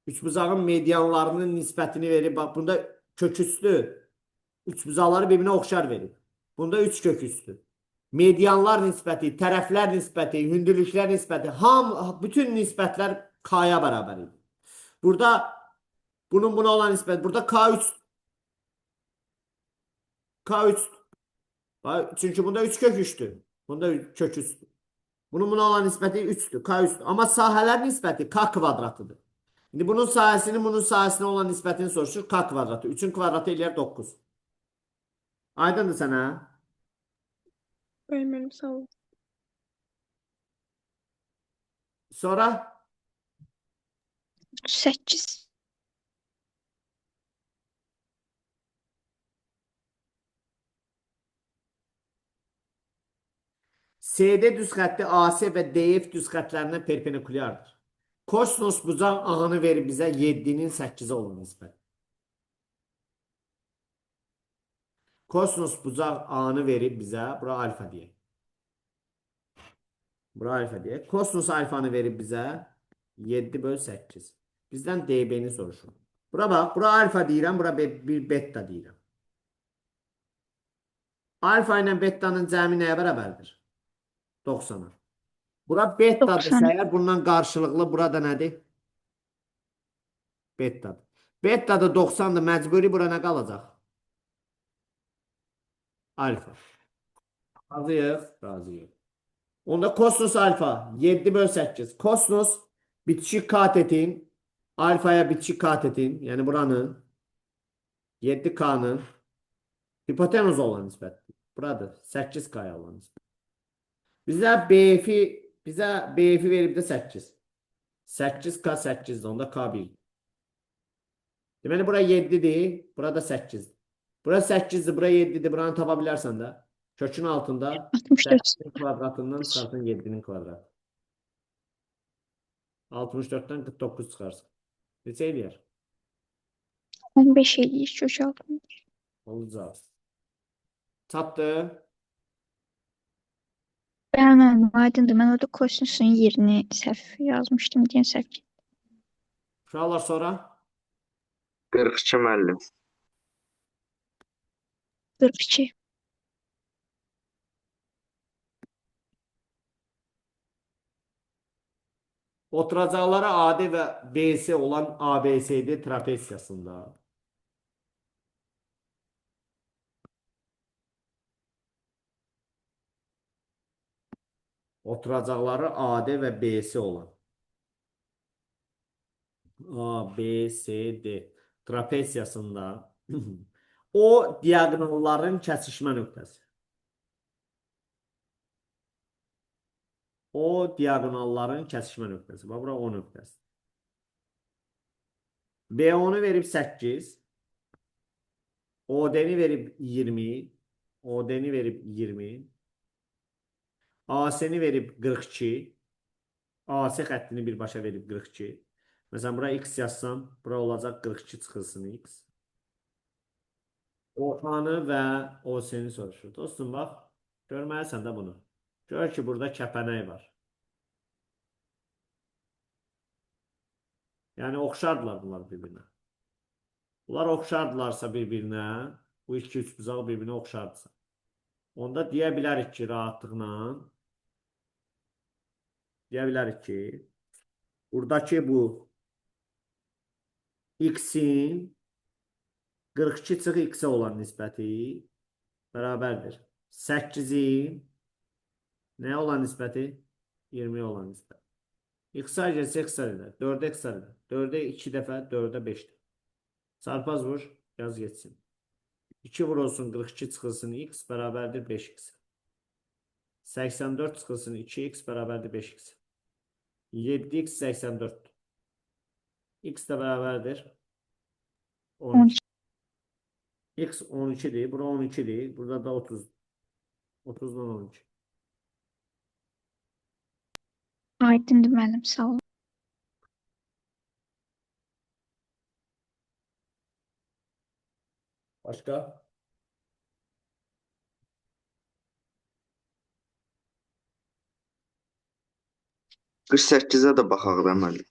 Üçbucağın medianlarının nisbətini verib. Bax, bunda kök üstü. Üçbucaqları bir-birinə oxşar verib. Bunda 3 kök üstü. Medianlar nisbəti, tərəflər nisbəti, hündürlüklər nisbəti, bütün nisbətlər K-ya bərabər idi. Burada bunun buna olan nisbəti, burada K3. K3. Çünki bunda 3 kök 3'tür. Bunda kök 3'tür. Bunun buna olan nisbəti 3'tür. K3'tür. Amma sahələr nisbəti K kvadratıdır. İndi bunun sahəsinin bunun sahəsinə olan nisbətini soruşur. K kvadratı. 3'ün kvadratı eləyər 9. Aydındır sənə? Mənim sağ ol. Sonra 38. CD düz xətti AC və DF düz xəttlərinə perpendikulyardır. Kosinus bucaq ağını verir bizə 7-nin 8-ə olan nisbət. Kosinus bucaq ağını verib bizə, bura alfa deyək. Bura alfa deyək. Kosinus alfanı verib bizə 7/8. Bizdən DB-ni soruşur. Bura bax, bura alfa deyirəm, bura bir beta deyirəm. Alfa ilə betanın cəmi nəyə bərabərdir? 90-a. Bura betadır, əgər bundan qarşılıqlı burada nədir? Betadır. Betadır 90-dır, məcburi bura nə qalacaq? Alfa. Razıyıq? Razıyıq. Onda kosinus alfa 7/8. Kosinus bitişik katetin alfaya bitişik katetin, yəni buranın 7K'nın hipotenuz olan nisbətdir. Buradır. 8K'ya olan nisbət. Bizə BF verib də 8. 8K 8'dir. Onda K 1. Deməli bura 7'dir. Burada 8'dir. Bura 8'dir. Bura 7'dir. Buranı tapa bilərsən də. Kökün altında 64. 8'in kvadratından çıxartın 7'nin kvadratı. 64-dən 49 çıxarsın. Neçə eləyər? 15 eləyir köçaltı. Olacaq. Çatdı. Bəli, müəllim, aydındır. Mən orada kosinüsün yerini səhv yazmışdım, deyən səhv. Uşaqlar sonra 42 müəllim. 42. oturacaqları AD və BC olan ABCD trapesiyasında oturacaqları AD və BC olan ABCD trapesiyasında o diaqonalların kəsişmə nöqtəsi. O diaqonalların kəsişmə nöqtəsi. Bax, bura o nöqtəsi. B10-u verib 8. OD-ni verib 20. OD-ni verib 20. AC-ni verib 42. AC xəttini birbaşa verib 42. Məsələn, bura X yazsam, bura olacaq 42 çıxılsın X. OA-nı və OC-ni soruşur. Dostum, bax, görməlisən də bunu. Gör ki, burada kəpənək var. Yəni, oxşardılar bunlar bir-birinə. Bunlar oxşardılarsa bir-birinə, bu iki üçbucaq bir-birinə oxşardısa. Onda deyə bilərik ki, rahatlıqla, buradakı bu X-in 42 çıx X-ə olan nisbəti bərabərdir. 8-in nəyə olan nisbəti? 20-yə olan nisbəti. X-a gəlsə X-a edər. 4-ə X-a edər. 4-ə 2 dəfə, 4-ə 5 dəfə. Çarpaz vur, yaz geçsin. 2 vur olsun 42 çıxılsın X bərabərdir 5X. 84 çıxılsın 2X bərabərdir 5X. 7X 84. X də bərabərdir 12. X 12'dir. Bura 12'dir. Burada da 30. 30'dan 12. Aydındır müəllim, sağ olun. Başka? Qırx səkkizə də baxaq da müəllim.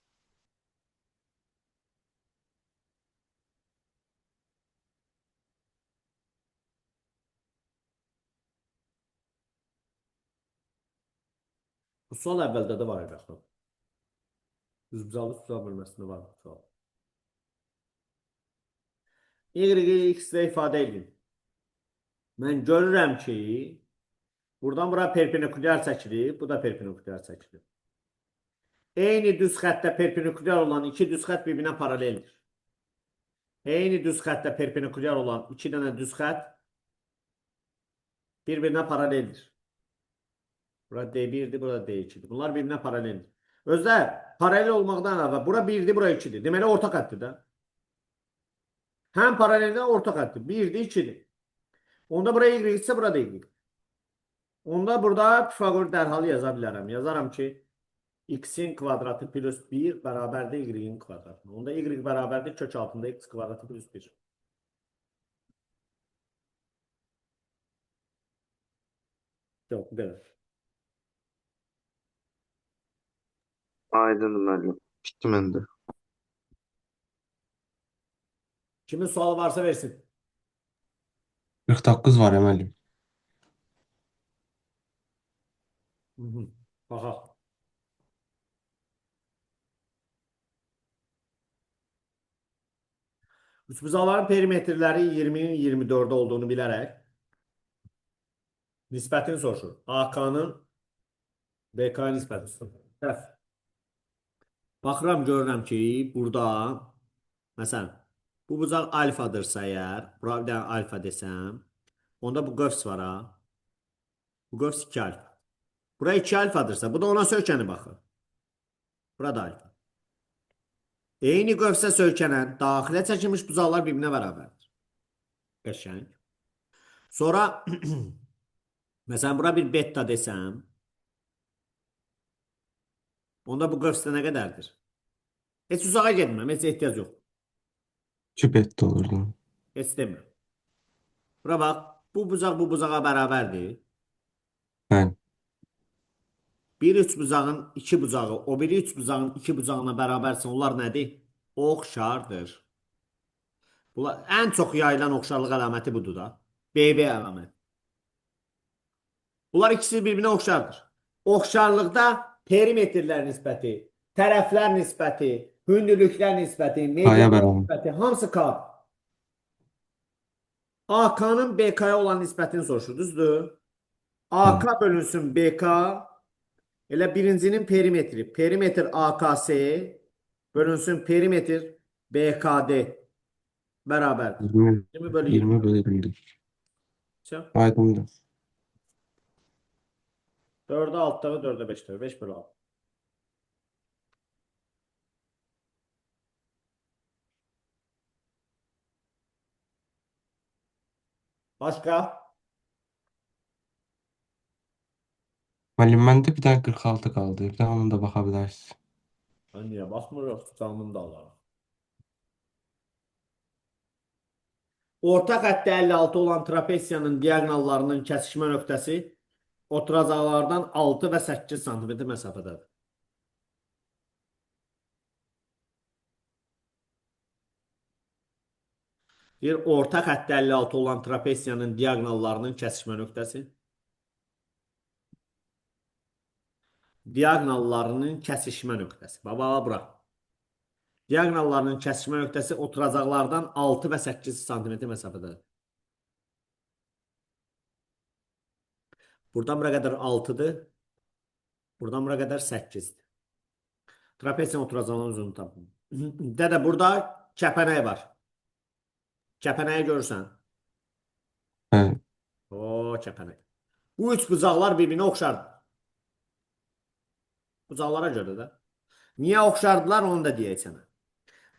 Bu sual əvvəldə də var idi axı. Düzbucaqlı sual bölməsində var bu sual. Y-i x-də ifadə edin. Mən görürəm ki, buradan bura perpendikulyar çəkilir, bu da perpendikulyar çəkilir. Eyni düz xəttdə perpendikulyar olan iki düz xətt bir-birinə paraleldir. Eyni düz xəttdə perpendikulyar olan iki dənə düz xətt bir-birinə paraleldir. Bura D1'dir, bura D2'dir. Bunlar birbirine paraleldir. Özlər, paralel olmaqdan əvvəl, bura 1'dir, bura 2'dir. Deməli, orta xəttdir də. Həm paraleldə orta xəttdir. 1'dir, 2'dir. Onda bura Y ise bura da Y. Onda burada Pifagor dərhal yaza bilərəm. Yazaram ki, X-in kvadratı plus 1 bərabərdir Y-in kvadratı. Onda Y bərabərdir kök altında X kvadratı plus 1. Yox, bu qədər. Aydın müəllim. Bitdi məndə. Kimin sualı varsa versin. 49 var ya müəllim. Baxaq. Üçbucaqların perimetrləri 20'nin 24'də olduğunu bilərək nisbətini soruşur. AK-nın BK nisbətini soruşur. Baxıram, görürəm ki, burada məsələn, bu bucaq alfadırsa əgər, bura bir dənə alfa desəm, onda bu qövs var ha. Bu qövs 2 alfa. Bura 2 alfadırsa, bu da ona söykəni baxır. Bura da alfa. Eyni qövsə söykənən, daxilə çəkilmiş bucaqlar bir-birinə bərabərdir. Qəşəng. Sonra, məsələn, bura bir beta desəm, Onda bu 40 nə qədərdir? Heç uzağa getmirəm, heç ehtiyac yox. 2 bet də olurdu. Heç demirəm. Bura bax, bu bucaq bu bucağa bərabərdir. Bəli. Bir üç bucağın iki bucağı, o biri üç bucağın iki bucağına bərabərsə onlar nədir? Oxşardır. Bunlar ən çox yayılan oxşarlıq əlaməti budur da. BB əlaməti. Bunlar ikisi bir-birinə oxşardır. Oxşarlıqda perimetrlər nisbəti, tərəflər nisbəti, hündürlüklər nisbəti, Aya medianlar bərabər. nisbəti hamısı K. AK-nın BK-ya olan nisbətini soruşur, düzdür? AK bölünsün BK elə birincinin perimetri. Perimetr AKS bölünsün perimetr BKD bərabər. 20 20 bölü 20. 20 bölü 20. Çox. Aydındır. 4'e 6'da ve 4'e 5'te. 5 bölü 6. Başka? Müəllim, məndə bir dənə 46 qaldı. Bir dənə ona da baxa bilərsiniz. Ben niye bakmıyorum? Tutamını da alalım. Orta xəttə 56 olan trapesiyanın diaqonallarının kəsişmə nöqtəsi oturacaqlardan 6 və 8 sm məsafədədir. Bir orta xəttə 56 olan trapesiyanın diaqonallarının kəsişmə nöqtəsi. Diaqonallarının kəsişmə nöqtəsi. Baba, bura. Diaqonallarının kəsişmə nöqtəsi oturacaqlardan 6 və 8 sm məsafədədir. Buradan bura qədər 6'dır. Buradan bura qədər 8'dir. Trapesiyanın oturacağının uzunluğunu tapın. Dədə, burada kəpənək var. Kəpənəyi görürsən. Bəli. O, kəpənək. Bu üç bucaqlar bir-birinə oxşardır. Bucaqlara görə də. Niyə oxşardılar onu da deyək sənə.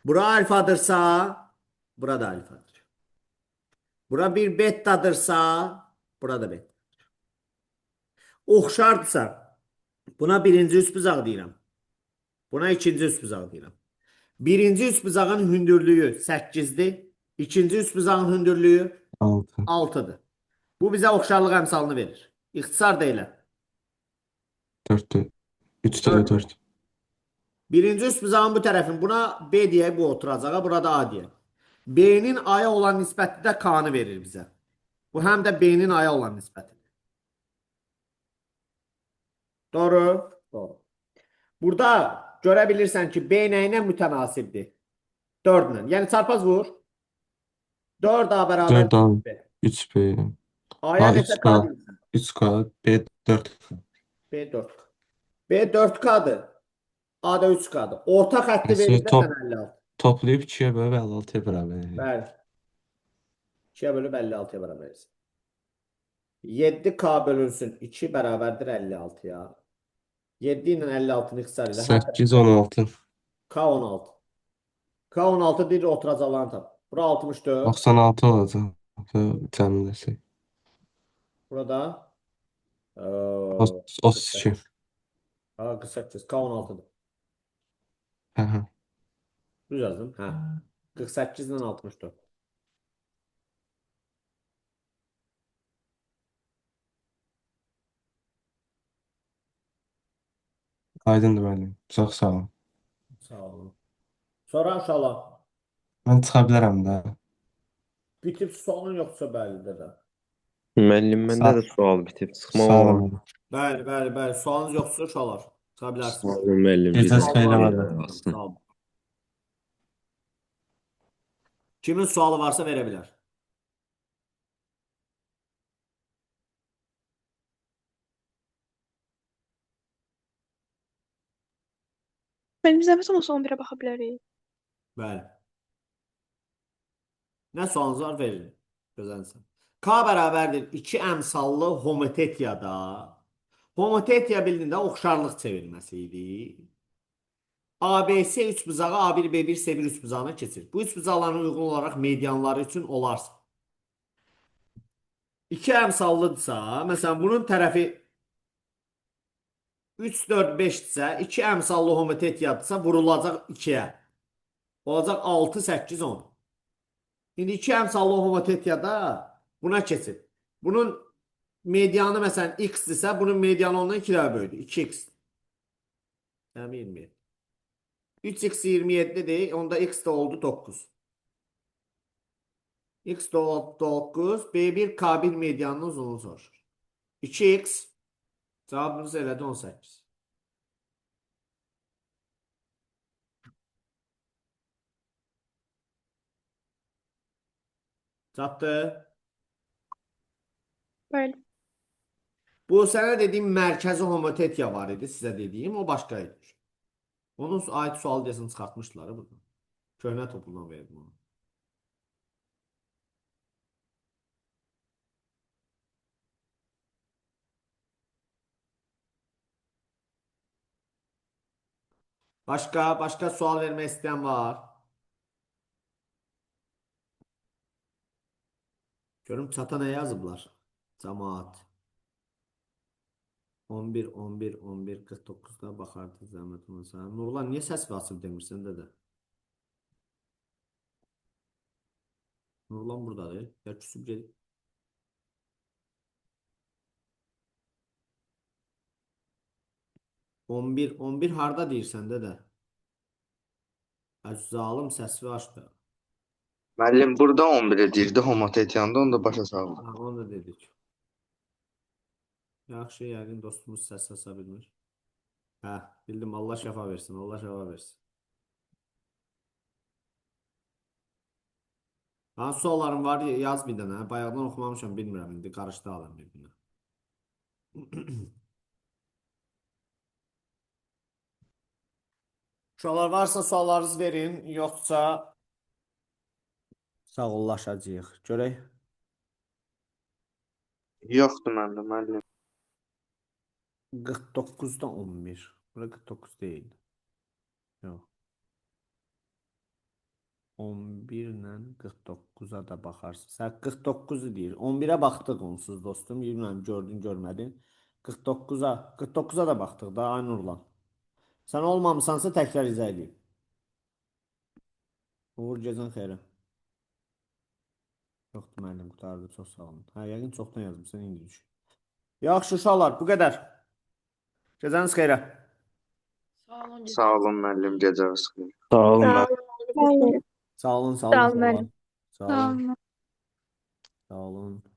Bura alfadırsa, bura da alfadır. Bura bir bettadırsa, bura da betta. Oxşardırsa, buna birinci üst bucaq deyirəm. Buna ikinci üst bucaq deyirəm. Birinci üst bucağın hündürlüyü 8'dir. İkinci üst bucağın hündürlüyü 6. 6'dır. Bu bizə oxşarlıq əmsalını verir. İxtisar deyilən. 4'tür. 3'te de 4. Birinci üst bucağın bu tərəfin buna B deyək, bu oturacağa, burada A deyək. B-nin A'ya olan nisbəti də K-nı verir bizə. Bu həm də B-nin A'ya olan nisbətidir. Doğru? Doğru. Burada görə bilirsən ki, B nə ilə mütənasibdir? 4 ilə. Yəni çarpaz vur. 4A bərabər 4A. B. 3B. A'ya A, neçə 3K. K deyirsən? 3K. B 4K. B 4K. B 4K'dır. A da 3K'dır. Orta xətti Mesela verir də top- sənə 56. Toplayıb 2'ye bölüb 56'ya bərabər edir. Bəli. 2'ye bölüb 56'ya bərabər etsin. 7K bölünsün 2 bərabərdir 56'ya. 7 ilə 56'nı ixtisar ilə. 8, 16. K 16. K 16 deyir oturacaqlarını tap. Bura 64. 96 olacaq. Təmin desək. Burada 32. Ha, 48. K 16'dır. Hə, hə. Düz yazdım. Hə. 48 ilə 64. Aydındır müəllim. Çox sağ olun. Sağ olun. Sonra uşaqlar. Mən çıxa bilərəm də. Bitib sualın yoxsa bəlidir də. Müəllim, məndə də sual bitib. Çıxmaq Sağ olar. olun. Bəli, bəli, bəli. Sualınız yoxsa uşaqlar. Çıxa bilərsiniz. Sağ olun müəllim. Gecəniz Bizə xeyir sual olsun. yazsın. Sağ olun. Kimin sualı varsa verə bilər. Mənim zəhmət olmasa 11-ə baxa bilərik. Bəli. Nə sualınız var verin. Gözənsən. K bərabərdir 2 əmsallı homotetiyada. Homotetiya bildiyində oxşarlıq çevirməsi idi. ABC 3 bucağı A1, B1, C1 3 bucağına keçir. Bu 3 bucaqların uyğun olaraq medianları üçün olarsa. 2 əmsallıdırsa, məsələn bunun tərəfi 3, 4, 5-dirsə, 2 əmsallı homotetiyadırsa vurulacaq 2-yə. Olacaq 6, 8, 10. İndi 2 əmsallı homotetiyada buna keçir. Bunun medianı məsələn x-dirsə, bunun medianı ondan 2 dəfə böyüdür. 2x. Yəni 27. 3x 27-dir. Onda x də oldu 9. X də oldu 9. B1, K1 medianının uzunluğunu soruşur. 2x cavabımız elədi 18. Çatdı. Bəli. Bu sənə dediyim mərkəzi homotetiya var idi. Sizə dediyim o başqa idi. Onun ait sual deyəsən çıxartmışdılar burada. Köhnə toplumdan verdim onu. Başqa sual vermək istəyən var? Görüm çata nə yazıblar? Cəmaat. 11, 11, 11, 49-da baxardı zəhmət olmasa. Nurlan, niyə səs basıb demirsən də? Nurlan buradadır. Ya küsüb gedib. On bir harda deyirsən də? Zalım səsvi açdı. Müəllim burada 11-ə deyirdi homotetiyanında, onu da başa saldı. Ha, onu da dedik. Yaxşı, yəqin dostumuz səs asa bilmir. Hə, bildim. Allah şəfa versin. Allah şəfa versin. Hansı suallarım var yaz bir dənə. Bayaqdan oxumamışam, bilmirəm. İndi qarışdı alım bir-birinə. Uşaqlar varsa suallarınızı verin. Yoxsa sağollaşacağıq. Görək. Yoxdur məndə müəllim. 49'da 11. Bura 49 değil. Yox. 11 ilə 49-a da baxarsın. Sən 49-u deyir. 11-ə baxdıq onsuz dostum. Bilmirəm gördün, görmədin. 49'a da baxdıq da ay Nurlan. Sən olmamısansa təkrar izah edeyim. Uğur gecən xeyrə. Yoxdur müəllim, qutardı. Çox sağ olun. Hə, yəqin çoxdan yazmışsan, indi düşün. Yaxşı uşaqlar, bu qədər. Gecəniz xeyrə. Sağ olun müəllim, gecəniz xeyir. Sağ olun. Sağ olun. Sağ olun, sağ Sağ olun. olun müəllim. Sağ olun. Sağ olun.